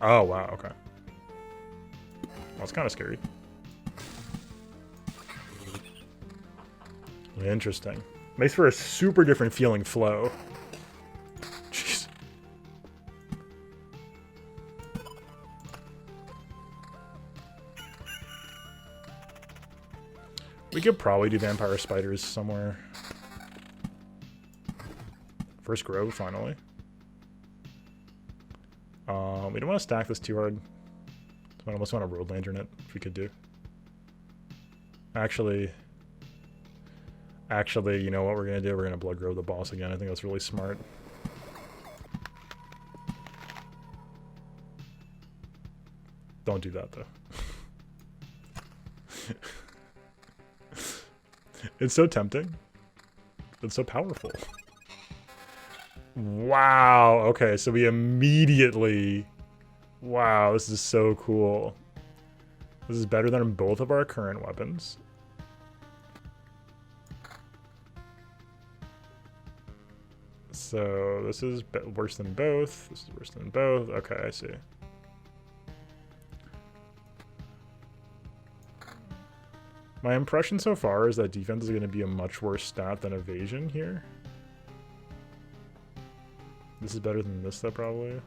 Oh, wow, okay. That's kind of scary. Interesting. Makes for a super different feeling flow. Jeez. We could probably do vampire spiders somewhere. First grove, finally. We don't want to stack this too hard. I almost want a road lantern it, if we could do. Actually, you know what we're going to do? We're going to blood grove the boss again. I think that's really smart. Don't do that, though. It's so tempting. It's so powerful. Wow. Okay, so we immediately... Wow, this is so cool. This is better than both of our current weapons. So this is worse than both. This is worse than both. Okay, I see. My impression so far is that defense is going to be a much worse stat than evasion here. This is better than this, though, probably.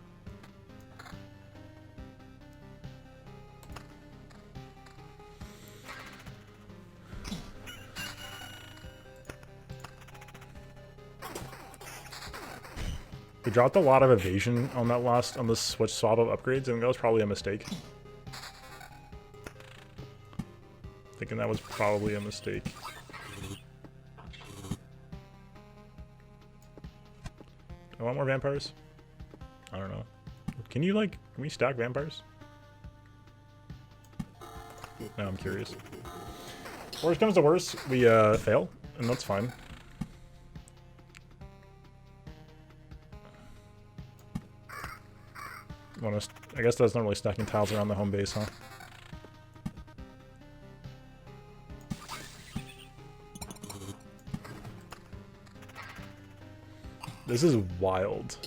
We dropped a lot of evasion on that on the switch swap of upgrades, and that was probably a mistake. Thinking that was probably a mistake. I want more vampires. I don't know. Can you can we stack vampires? No, I'm curious. Worst comes to worst, we fail, and that's fine. I guess that's not really stacking tiles around the home base, huh? This is wild.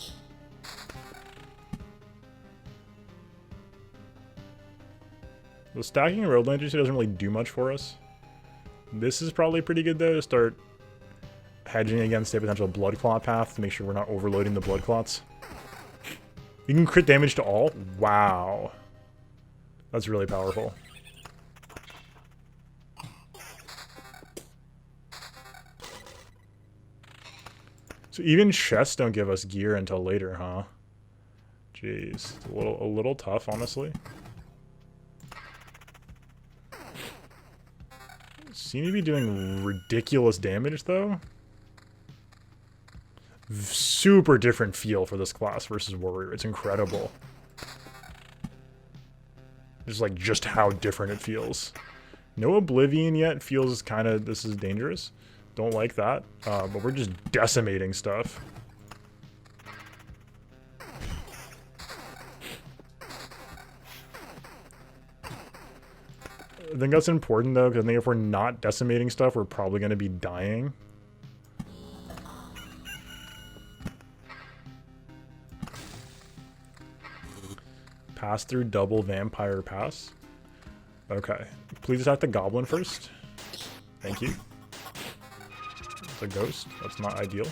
The stacking road lanterns doesn't really do much for us. This is probably pretty good though to start hedging against a potential blood clot path to make sure we're not overloading the blood clots. You can crit damage to all? Wow. That's really powerful. So even chests don't give us gear until later, huh? Jeez. It's a little tough, honestly. Seem to be doing ridiculous damage, though. Super different feel for this class versus warrior. It's incredible. Just how different it feels. No oblivion yet. Feels kind of, this is dangerous. Don't like that. But we're just decimating stuff. I think that's important though, because I think if we're not decimating stuff, we're probably going to be dying. Pass through double vampire pass. Okay. Please attack the goblin first. Thank you. It's a ghost. That's not ideal.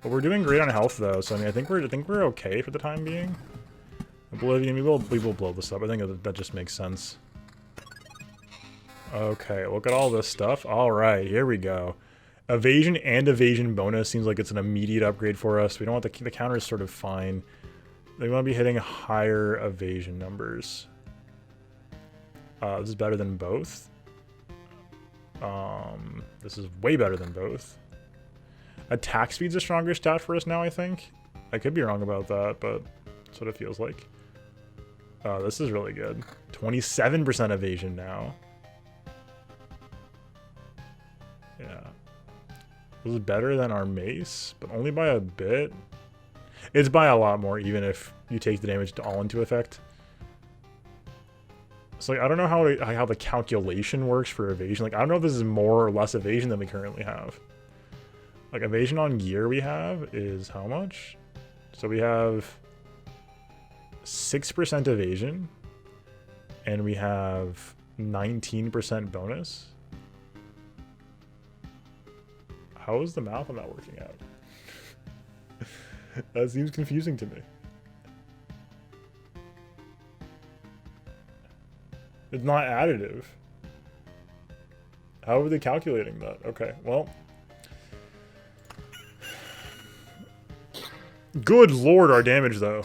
But we're doing great on health though, so I mean I think we're okay for the time being. Oblivion, we will blow this up. I think that just makes sense. Okay, look at all this stuff. Alright, here we go. Evasion and evasion bonus seems like it's an immediate upgrade for us. We don't want the counter is sort of fine. They want to be hitting higher evasion numbers. This is better than both. This is way better than both. Attack speed's a stronger stat for us now, I think. I could be wrong about that, but that's what it feels like. This is really good. 27% evasion now. Yeah. This is better than our mace, but only by a bit. It's by a lot more, even if you take the damage all into effect. So like, I don't know how the calculation works for evasion. Like, I don't know if this is more or less evasion than we currently have. Like, evasion on gear we have is how much? So we have 6% evasion, and we have 19% bonus. How is the math on that working out? That seems confusing to me. It's not additive. How are they calculating that? Okay, well. Good lord, our damage though.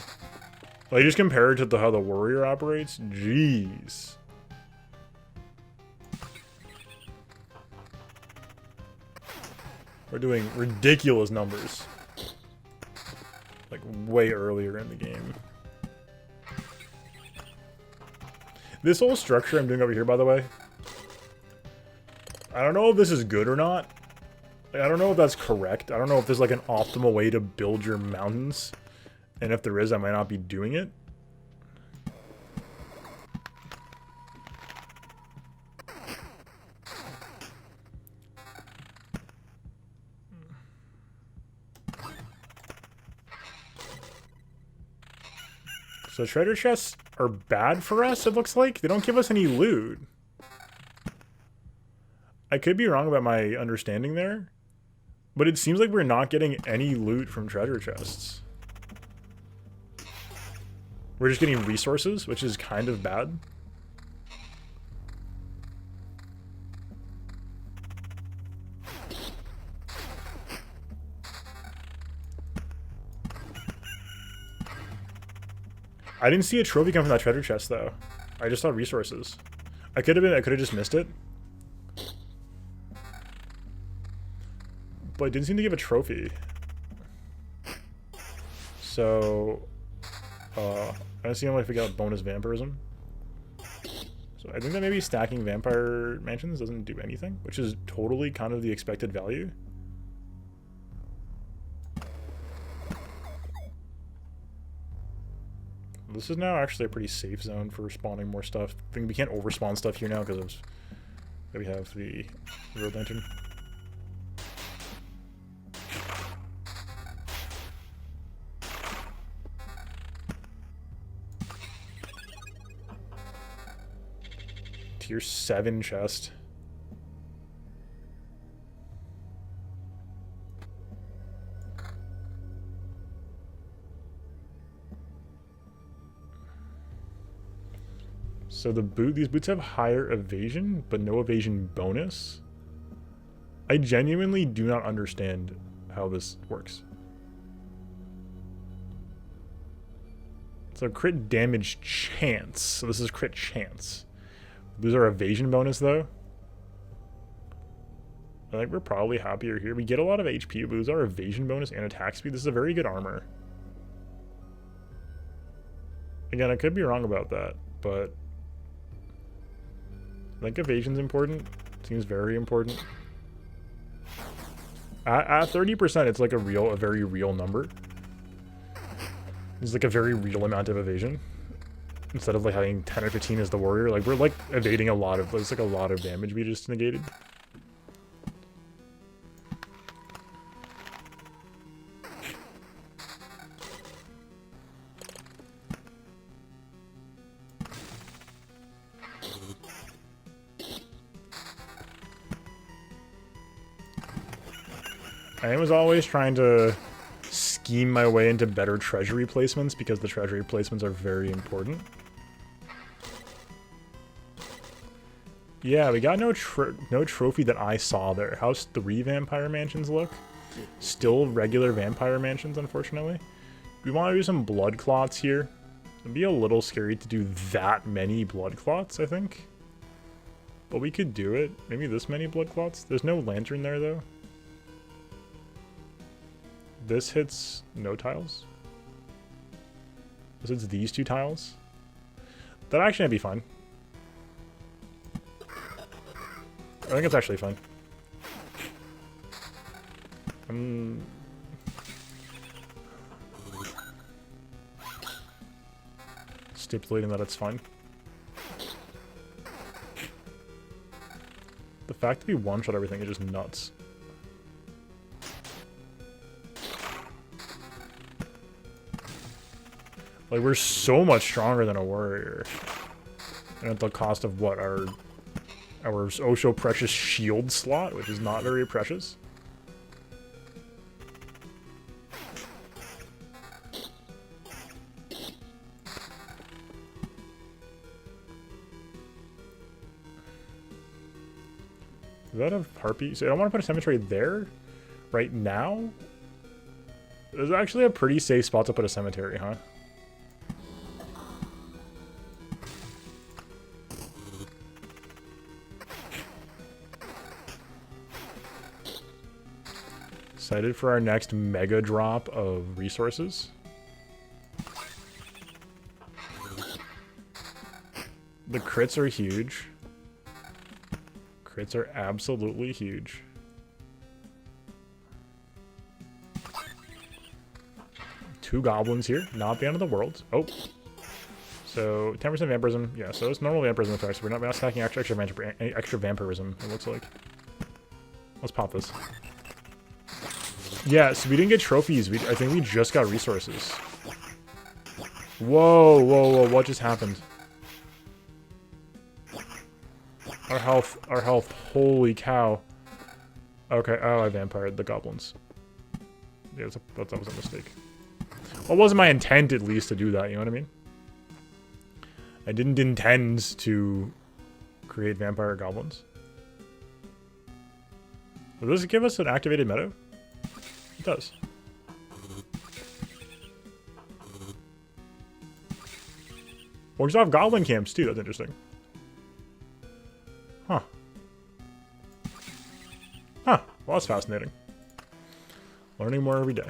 Like, just compare it to how the warrior operates. Jeez. We're doing ridiculous numbers. Like, way earlier in the game. This whole structure I'm doing over here, by the way, I don't know if this is good or not. Like, I don't know if that's correct. I don't know if there's like an optimal way to build your mountains. And if there is, I might not be doing it. So treasure chests are bad for us, it looks like. They don't give us any loot. I could be wrong about my understanding there, but it seems like we're not getting any loot from treasure chests. We're just getting resources, which is kind of bad. I didn't see a trophy come from that treasure chest though. I just saw resources. I could have just missed it. But it didn't seem to give a trophy. So I don't see how if we got bonus vampirism. So I think that maybe stacking vampire mansions doesn't do anything, which is totally kind of the expected value. This is now actually a pretty safe zone for spawning more stuff. I think we can't overspawn stuff here now because we have the road lantern. Tier 7 chest. So these boots have higher evasion, but no evasion bonus. I genuinely do not understand how this works. So crit damage chance. So this is crit chance. Lose our evasion bonus though. I think we're probably happier here. We get a lot of HP, but lose our evasion bonus and attack speed. This is a very good armor. Again, I could be wrong about that, but I think evasion's important. Seems very important. At 30%, it's like a very real number. It's like a very real amount of evasion. Instead of like having 10 or 15 as the warrior, like we're like evading a lot of, it's like a lot of damage we just negated. I was always trying to scheme my way into better treasury placements because the treasury placements are very important. Yeah, we got no trophy that I saw there. How's 3 vampire mansions look? Still regular vampire mansions, unfortunately. We want to do some blood clots here. It'd be a little scary to do that many blood clots, I think. But we could do it. Maybe this many blood clots. There's no lantern there, though. This hits no tiles. This hits these 2 tiles. That actually might be fine. I think it's actually fine. Stipulating that it's fine. The fact that we one-shot everything is just nuts. Like, we're so much stronger than a warrior. And at the cost of what? Our oh so precious shield slot, which is not very precious. Is that a harpy? So I don't want to put a cemetery there right now. It's actually a pretty safe spot to put a cemetery, huh? Excited for our next mega drop of resources. The crits are huge. Crits are absolutely huge. Two goblins here, not the end of the world. Oh. So 10% vampirism. Yeah, so it's normal vampirism effects. We're not stacking extra vampirism, it looks like. Let's pop this. Yeah, so we didn't get trophies. I think we just got resources. Whoa, whoa, whoa, what just happened? Our health, holy cow. Okay, oh, I vampired the goblins. Yeah, that was a mistake. Well, it wasn't my intent, at least, to do that, you know what I mean? I didn't intend to create vampire goblins. Will this give us an activated meadow? It does. Well, we still have goblin camps, too. That's interesting. Huh. Huh. Well, that's fascinating. Learning more every day.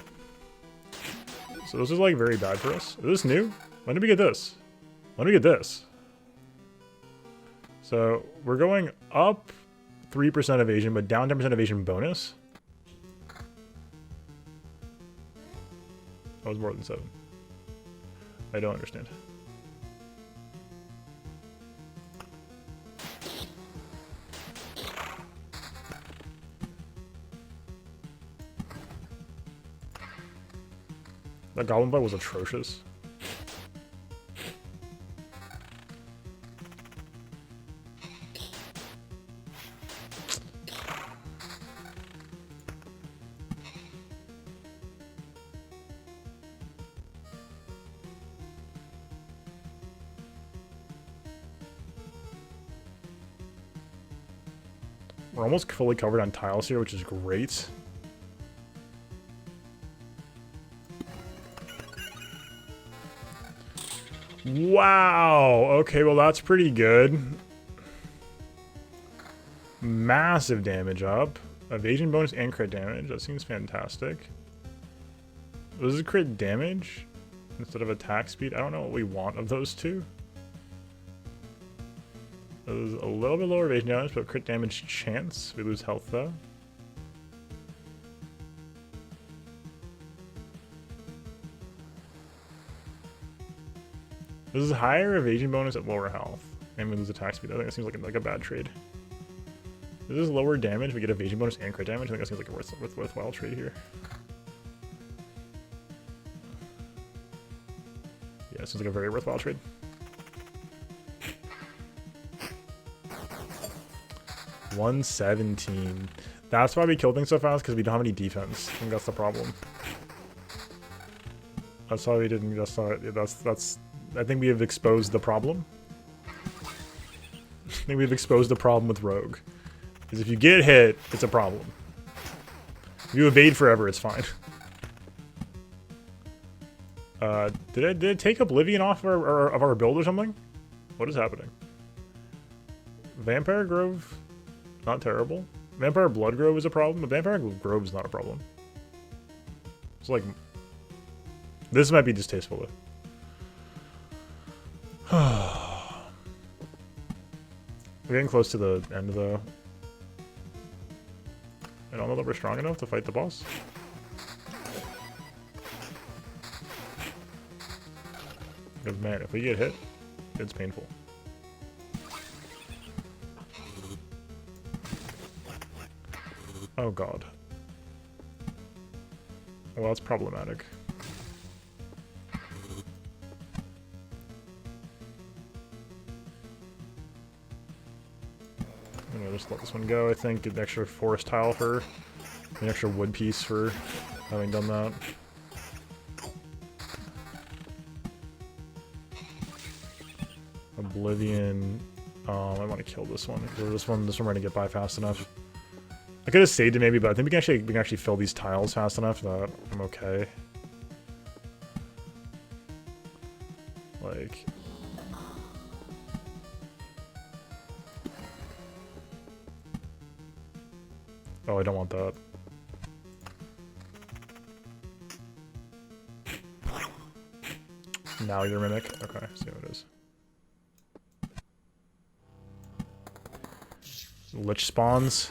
So this is, like, very bad for us. Is this new? When did we get this? When did we get this? So, we're going up 3% evasion, but down 10% evasion bonus. That was more than 7. I don't understand. That goblin fight was atrocious. We're almost fully covered on tiles here, which is great. Wow! Okay, well that's pretty good. Massive damage up. Evasion bonus and crit damage. That seems fantastic. This is crit damage instead of attack speed. I don't know what we want of those two. This is a little bit lower evasion damage, but crit damage chance. We lose health though. This is higher evasion bonus at lower health, and we lose attack speed. I think that seems like a bad trade. This is lower damage. We get evasion bonus and crit damage. I think that seems like a worthwhile trade here. Yeah, it seems like a very worthwhile trade. $117. That's why we kill things so fast, because we don't have any defense. I think that's the problem. That's why we didn't just saw it. That's. I think we have exposed the problem. I think we've exposed the problem with Rogue. Because if you get hit, it's a problem. If you evade forever, it's fine. Did it take Oblivion off of our build or something? What is happening? Vampire Grove, not terrible. Vampire Blood Grove is a problem, but Vampire Grove is not a problem. It's like, this might be distasteful though. We're getting close to the end though. I don't know that we're strong enough to fight the boss. Because man, if we get hit, it's painful. Oh god. Well, that's problematic. I'm gonna just let this one go, I think. Get an extra forest tile for an extra wood piece for having done that. Oblivion. I want to kill this one because this one we're gonna get by fast enough. I could have saved it maybe, but I think we can actually fill these tiles fast enough that I'm okay. Like, oh, I don't want that. Now your mimic. Okay, see what it is. Lich spawns.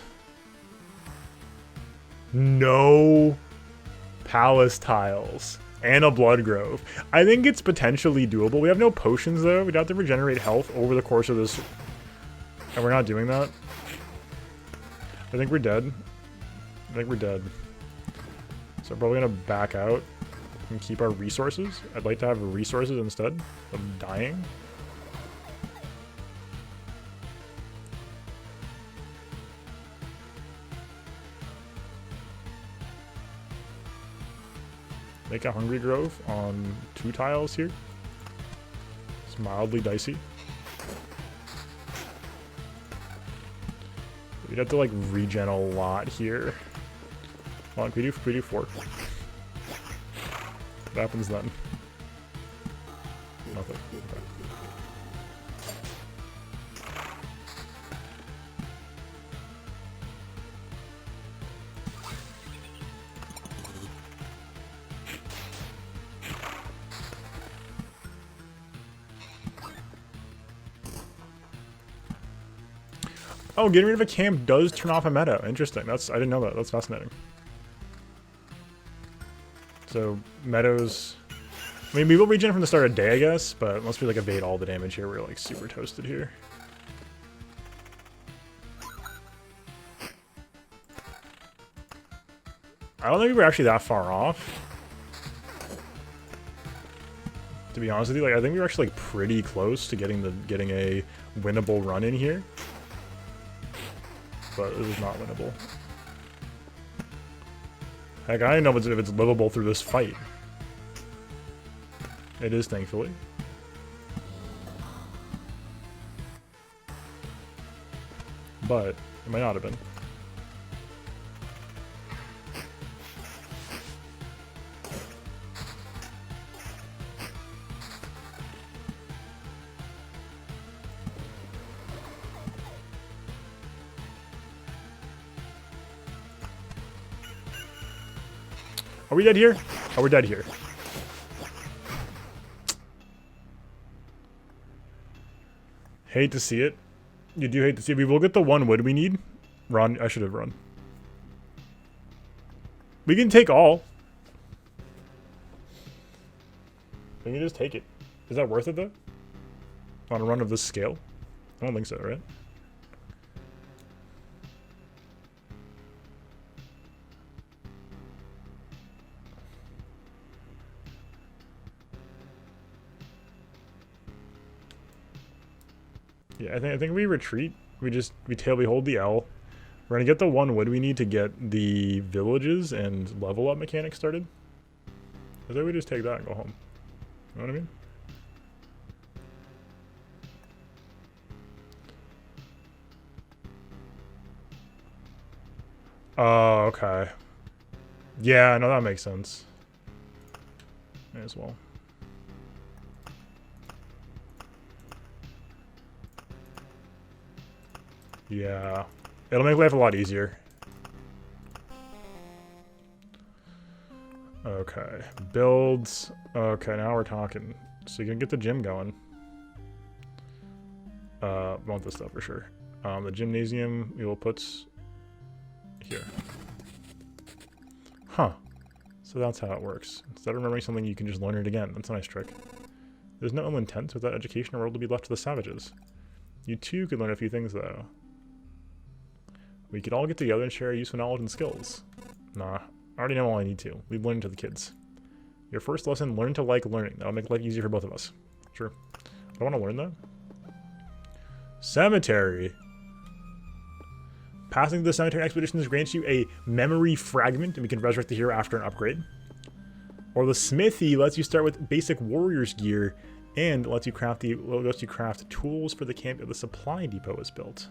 No palace tiles and a blood grove. I think it's potentially doable. We have no potions though. We'd have to regenerate health over the course of this, and we're not doing that. I think we're dead. I think we're dead. So I'm probably gonna back out and keep our resources. I'd like to have resources instead of dying. Make a Hungry Grove on 2 tiles here. It's mildly dicey. We'd have to like regen a lot here. Hold on, can we do 4? What happens then? Nothing. Okay. Oh, getting rid of a camp does turn off a meta. Interesting. I didn't know that. That's fascinating. So meadows. I mean, we will regen from the start of day, I guess, but unless we like evade all the damage here, we're like super toasted here. I don't think we were actually that far off. To be honest with you, like I think we were actually like pretty close to getting a winnable run in here. But it was not winnable. Heck, I don't know if it's livable through this fight. It is, thankfully. But it might not have been. Are we dead here? Oh, we're dead here. Hate to see it. You do hate to see it. We will get the 1 wood we need. Run. I should have run. We can take all. We can just take it. Is that worth it though? On a run of this scale? I don't think so, right? Yeah, I think we retreat. We hold the L. We're gonna get the 1 wood we need to get the villages and level up mechanics started. I think we just take that and go home. You know what I mean? Oh, okay. Yeah, no, that makes sense. May as well. Yeah. It'll make life a lot easier. Okay. Builds. Okay, now we're talking. So you can get the gym going. Want this stuff for sure. The gymnasium we will put here. Huh. So that's how it works. Instead of remembering something, you can just learn it again. That's a nice trick. There's no ill intent. Without education, the world will be left to the savages. You too could learn a few things, though. We could all get together and share useful knowledge and skills. Nah, I already know all I need to. Leave learning to the kids. Your first lesson, learn to like learning. That'll make life easier for both of us. Sure. I want to learn that. Cemetery. Passing the cemetery expeditions grants you a memory fragment, and we can resurrect the hero after an upgrade. Or the smithy lets you start with basic warrior's gear, and lets you craft tools for the camp if the supply depot is built.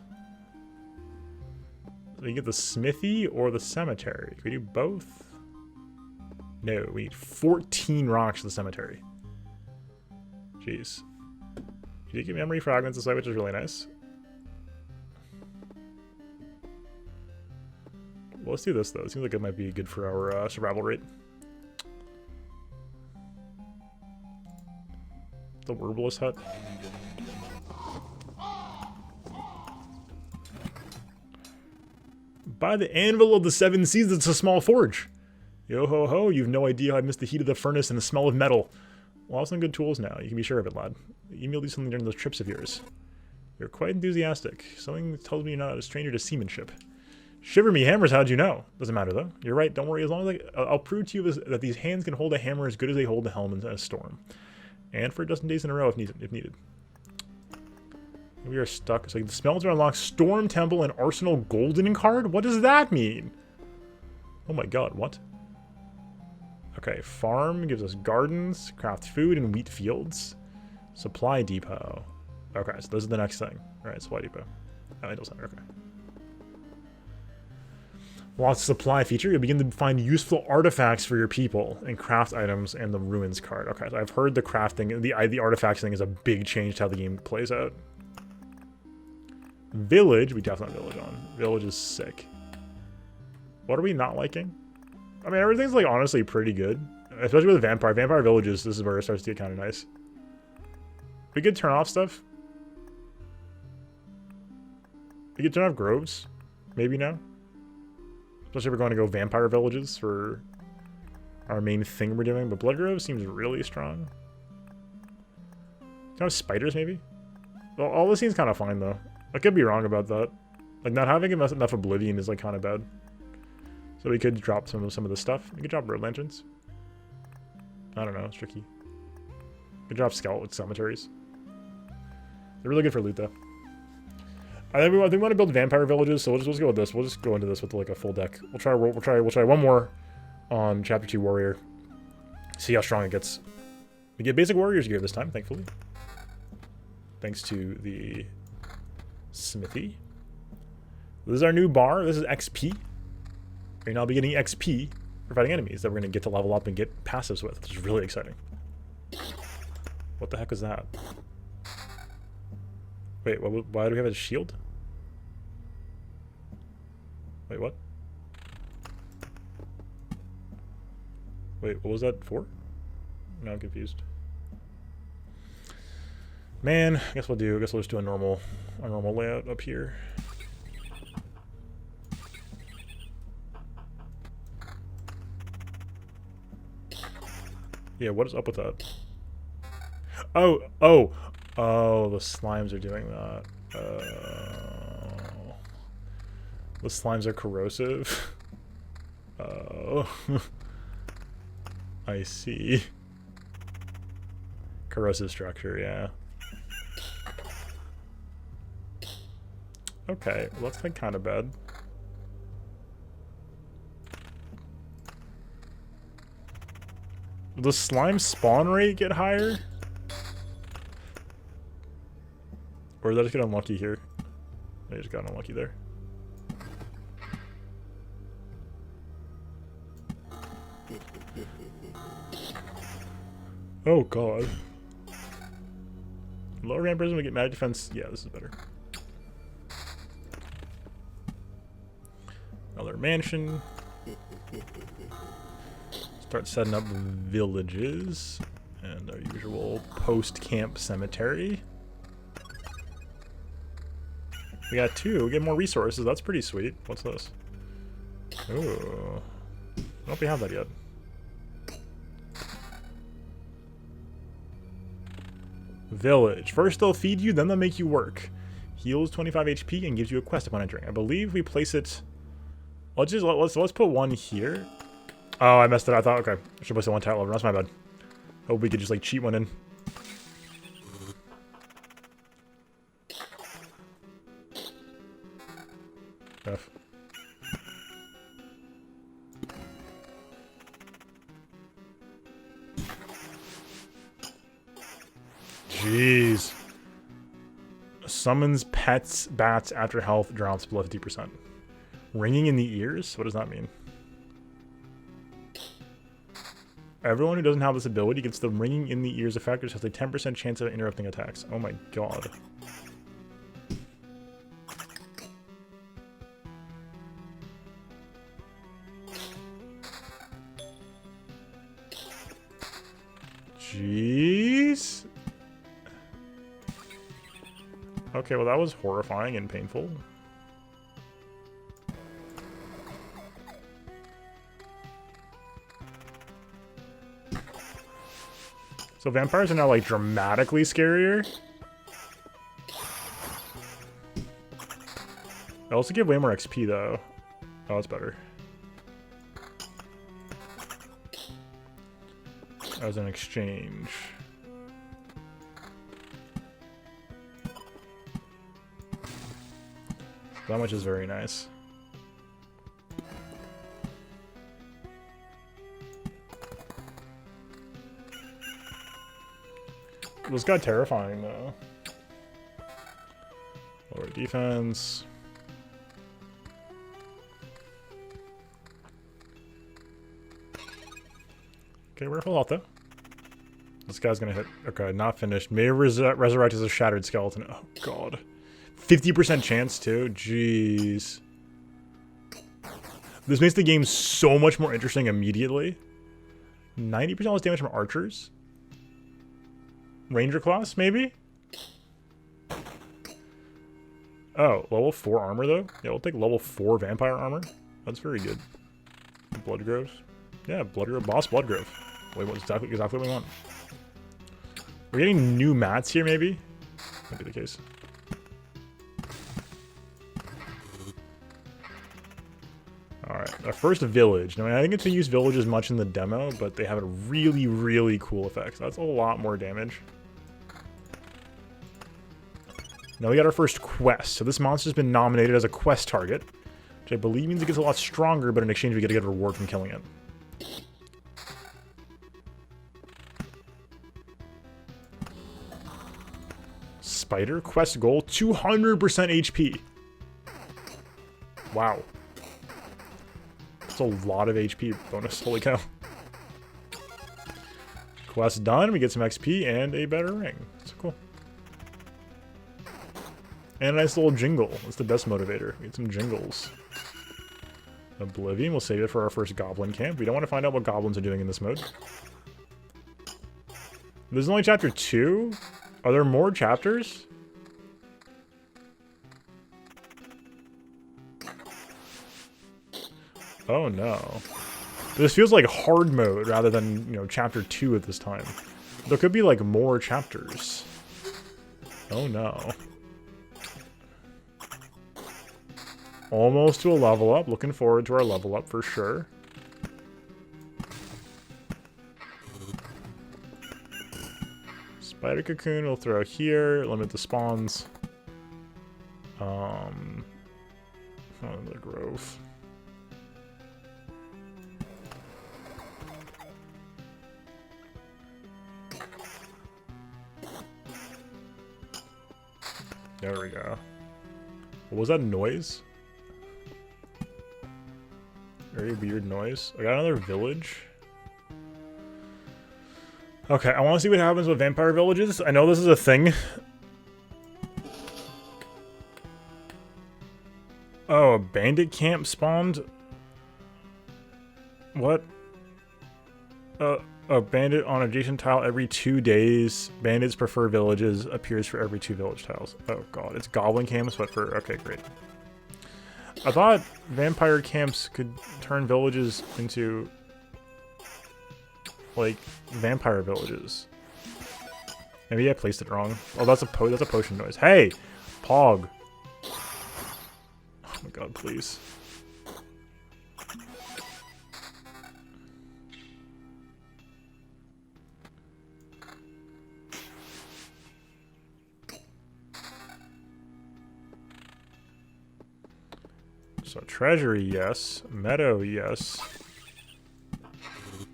So you get the smithy or the cemetery. Can we do both? No, we need 14 rocks for the cemetery. Jeez. You did get memory fragments this way, which is really nice. Well, let's do this, though. It seems like it might be good for our survival rate. The herbalist hut. By the anvil of the seven seas, it's a small forge. Yo ho ho, you've no idea how I missed the heat of the furnace and the smell of metal. Well, I have some good tools now. You can be sure of it, lad. You may do something during those trips of yours. You're quite enthusiastic. Something tells me you're not a stranger to seamanship. Shiver me hammers, how'd you know? Doesn't matter, though. You're right, don't worry. As long as I'll prove to you that these hands can hold a hammer as good as they hold the helm in a storm. And for a dozen days in a row if needed. We are stuck. So the spells are unlocked. Storm Temple and Arsenal Golden card? What does that mean? Oh my god, what? Okay, farm gives us gardens, craft food, and wheat fields. Supply depot. Okay, so this is the next thing. Alright, supply depot. Idle center, okay. Lost supply feature. You'll begin to find useful artifacts for your people and craft items and the ruins card. Okay, so I've heard the crafting, the artifacts thing is a big change to how the game plays out. Village, we definitely have village on. Village is sick. What are we not liking? I mean, everything's like honestly pretty good, especially with vampire. Vampire villages, this is where it starts to get kind of nice. We could turn off stuff. We could turn off groves, maybe now. Especially if we're going to go vampire villages for our main thing we're doing. But blood grove seems really strong. Kind of spiders, maybe. Well, all this seems kind of fine though. I could be wrong about that. Like not having enough oblivion is like kind of bad. So we could drop some of the stuff. We could drop road lanterns. I don't know, it's tricky. We could drop skeleton cemeteries. They're really good for loot though. I think we want to build vampire villages, so we'll just go with this. We'll just go into this with like a full deck. We'll try one more on Chapter 2 Warrior. See how strong it gets. We get basic warrior's gear this time, thankfully. Thanks to the smithy. This is our new bar. This is XP. We're now be getting XP for fighting enemies that we're going to get to level up and get passives with, which is really exciting. What the heck is that? Wait, why do we have a shield? Wait, what? Wait, what was that for? Now I'm confused. Man, I guess we'll just do a normal layout up here. Yeah, what is up with that? Oh, the slimes are doing that. The slimes are corrosive. Oh. I see. Corrosive structure, yeah. Okay, well that's like kind of bad. Will the slime spawn rate get higher? Or did I just get unlucky here? I just got unlucky there. Oh god. Lower ramp prism, we get magic defense. Yeah, this is better. Another mansion. Start setting up villages. And our usual post-camp cemetery. We got 2. We get more resources. That's pretty sweet. What's this? Ooh. I don't know if we have that yet. Village. First they'll feed you, then they'll make you work. Heals 25 HP and gives you a quest upon entering. I believe we place it. Let's put one here. Oh, I messed it up. I thought, okay, I should place it one tile over. That's my bad. Hope we could just like cheat one in. F. Jeez. Summons pets, bats after health drops below 50%. Ringing in the ears? What does that mean? Everyone who doesn't have this ability gets the ringing in the ears effect, which has a 10% chance of interrupting attacks. Oh my god. Jeez. Okay, well that was horrifying and painful. So vampires are now like dramatically scarier. They also give way more XP though. Oh, that's better. As an exchange. That much is very nice. This got terrifying though. Lower defense. Okay, we're full health though. This guy's gonna hit. Okay, not finished. May resurrect as a shattered skeleton. Oh god. 50% chance too? Jeez. This makes the game so much more interesting immediately. 90% less damage from archers? Ranger class, maybe? Oh, level 4 armor though? Yeah, we'll take level 4 vampire armor. That's very good. Bloodgrove. Yeah, Bloodgrove. Boss Bloodgrove. Wait, what's exactly what we want? We're getting new mats here, maybe? Might be the case. Alright, our first village. Now, I didn't get to use villages much in the demo, but they have a really, really cool effect. That's a lot more damage. Now we got our first quest. So this monster's been nominated as a quest target, which I believe means it gets a lot stronger, but in exchange we get a good reward from killing it. Spider quest goal, 200% HP. Wow. That's a lot of HP bonus, holy cow. Quest done, we get some XP and a better ring. That's cool. And a nice little jingle. That's the best motivator. We get some jingles. Oblivion, we'll save it for our first goblin camp. We don't want to find out what goblins are doing in this mode. This is only chapter 2? Are there more chapters? Oh no. This feels like hard mode rather than, you know, chapter 2 at this time. There could be like more chapters. Oh no. Almost to a level up. Looking forward to our level up for sure. Spider cocoon we'll throw here. Limit the spawns. Oh, the grove. There we go. What was that noise? Very weird noise. I got another village. Okay, I want to see what happens with vampire villages. I know this is a thing. Oh, a bandit camp spawned? What? A bandit on adjacent tile every 2 days. Bandits prefer villages. Appears for every 2 village tiles. Oh god, it's goblin camps, but for... Okay, great. I thought vampire camps could turn villages into... like, vampire villages. Maybe I placed it wrong. Oh, that's a potion noise. Hey! Pog! Oh my god, please. So treasury, yes. Meadow, yes.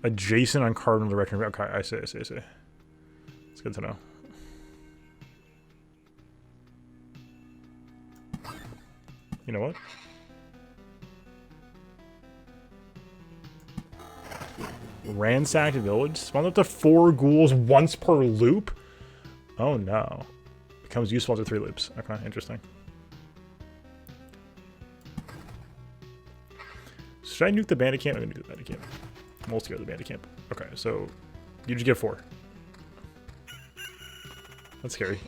Adjacent on cardinal direction. Okay, I see. It's good to know. You know what? Ransacked village. Spawn up to 4 ghouls once per loop? Oh no. Becomes useful after 3 loops. Okay, interesting. Should I nuke the bandit camp? I'm gonna nuke the bandit camp. I'm also scared of the bandit camp. Okay, so you just get 4. That's scary.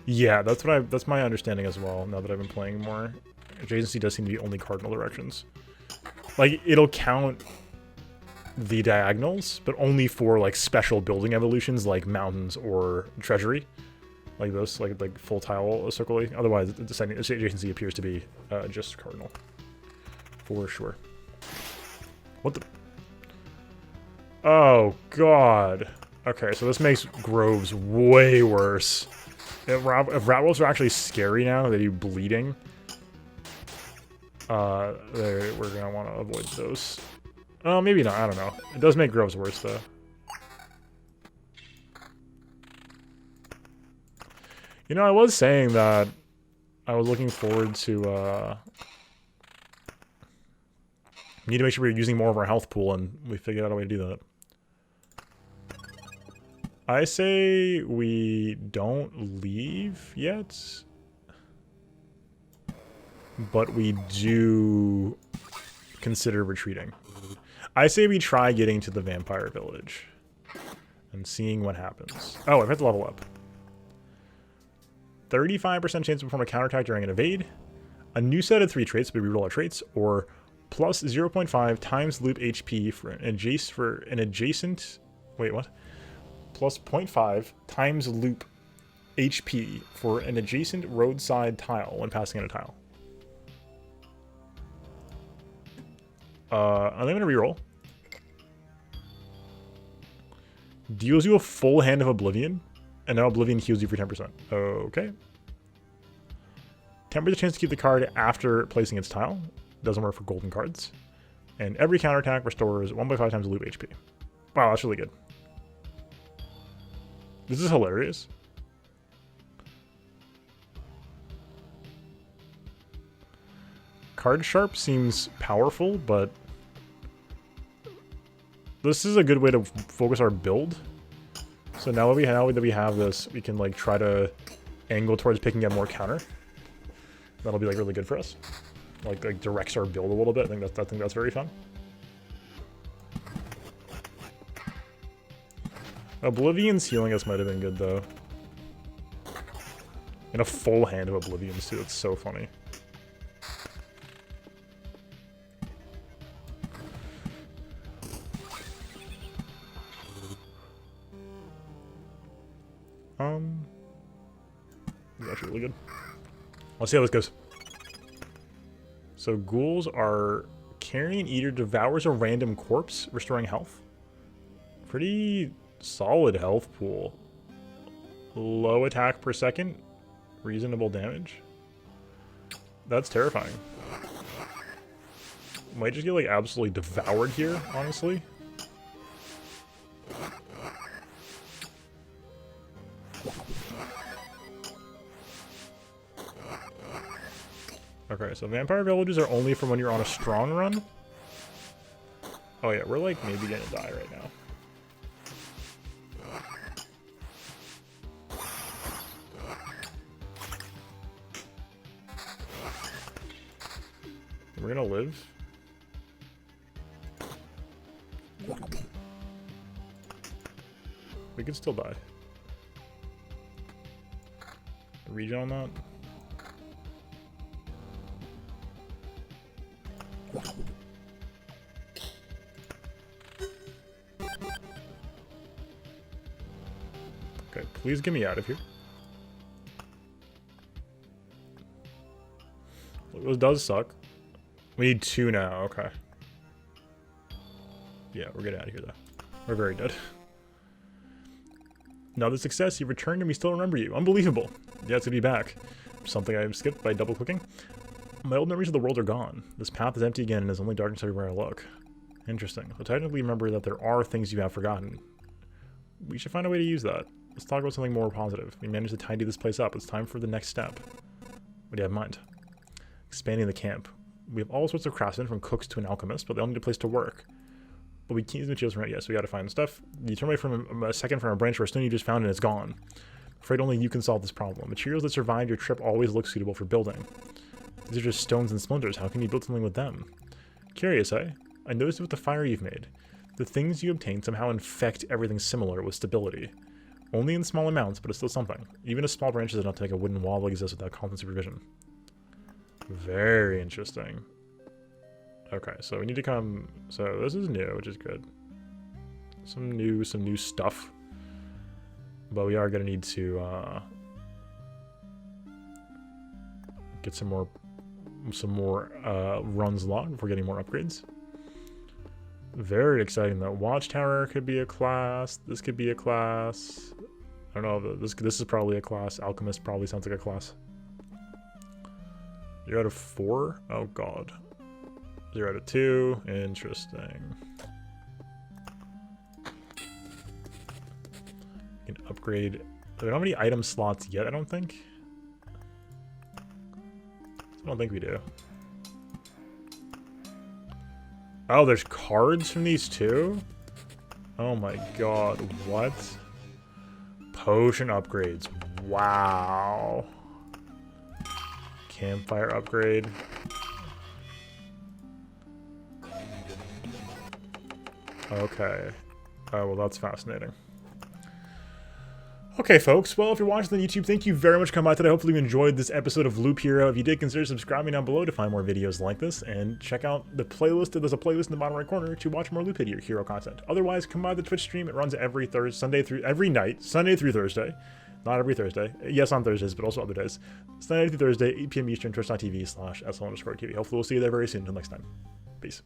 Yeah, that's my understanding as well, now that I've been playing more. Adjacency does seem to be only cardinal directions. Like, it'll count the diagonals, but only for like special building evolutions like mountains or treasury. Like those, like full tile circle. Otherwise, the adjacency appears to be just cardinal. For sure. What the? Oh, God. Okay, so this makes groves way worse. If rat wolves are actually scary now, they do bleeding. We're gonna want to avoid those. Oh, maybe not, I don't know. It does make groves worse, though. You know, I was saying that I was looking forward to, we need to make sure we're using more of our health pool, and we figured out a way to do that. I say we don't leave yet, but we do consider retreating. I say we try getting to the vampire village and seeing what happens. Oh, I've had to level up. 35% chance to perform a counterattack during an evade. A new set of 3 traits, but we reroll our traits, or plus 0.5 times loop HP for an adjacent. Wait, what? Plus 0.5 times loop HP for an adjacent roadside tile when passing in a tile. I'm gonna reroll. Deals you a full hand of Oblivion, and now Oblivion heals you for 10%. Okay. Tempers the chance to keep the card after placing its tile. Doesn't work for golden cards. And every counterattack restores 1.5 times loop HP. Wow, that's really good. This is hilarious. Card Sharp seems powerful, but this is a good way to focus our build. So now that we have this, we can like try to angle towards picking up more counter. That'll be like really good for us. Like directs our build a little bit. I think that's very fun. Oblivion's healing us might have been good though. And a full hand of Oblivions too. That's so funny. That's actually really good. Let's see how this goes. So ghouls are carrying eater devours a random corpse, restoring health. Pretty solid health pool. Low attack per second, reasonable damage. That's terrifying. Might just get like absolutely devoured here, honestly. Okay, so vampire villages are only from when you're on a strong run. Oh yeah, we're like maybe gonna die right now. We're gonna live. We can still die. Regen on that. Okay, please get me out of here. It does suck. We need 2 now, okay. Yeah, we're getting out of here though. We're very dead. Another success, you returned and we still remember you. Unbelievable. Yeah, it's good to be back. Something I skipped by double clicking. My old memories of the world are gone. This path is empty again and there's only darkness everywhere I look. Interesting. So technically remember that there are things you have forgotten. We should find a way to use that. Let's talk about something more positive. We managed to tidy this place up. It's time for the next step. What do you have in mind? Expanding the camp. We have all sorts of craftsmen, from cooks to an alchemist, but they all need a place to work. But we can't use materials from it yet, so we gotta find stuff. You turn away from a second from a branch or a stone you just found and it's gone. Afraid only you can solve this problem. Materials that survived your trip always look suitable for building. These are just stones and splinters. How can you build something with them? Curious, eh? I noticed it with the fire you've made. The things you obtain somehow infect everything similar with stability. Only in small amounts, but it's still something. Even a small branch is enough to make a wooden wall exist without constant supervision. Very interesting. Okay, so we need to come... So this is new, which is good. Some new stuff. But we are going to need to get some more runs logged before getting more upgrades. Very exciting though. Watchtower could be a class. This could be a class. I don't know. This is probably a class. Alchemist probably sounds like a class. 0 out of 4? Oh god. 0 out of 2. Interesting. You can upgrade. We don't have any item slots yet, I don't think. I don't think we do. Oh, there's cards from these too? Oh my god, what? Potion upgrades. Wow. Campfire upgrade. Okay. Oh, well, that's fascinating. Okay, folks. Well, if you're watching on YouTube, thank you very much for coming by today. Hopefully you enjoyed this episode of Loop Hero. If you did, consider subscribing down below to find more videos like this, and check out the playlist. There's a playlist in the bottom right corner to watch more Loop Hero content. Otherwise, come by the Twitch stream. It runs every every night, Sunday through Thursday. Not every Thursday. Yes, on Thursdays, but also other days. Sunday through Thursday, 8 p.m. Eastern, twitch.tv/SL_TV. Hopefully we'll see you there very soon. Until next time. Peace.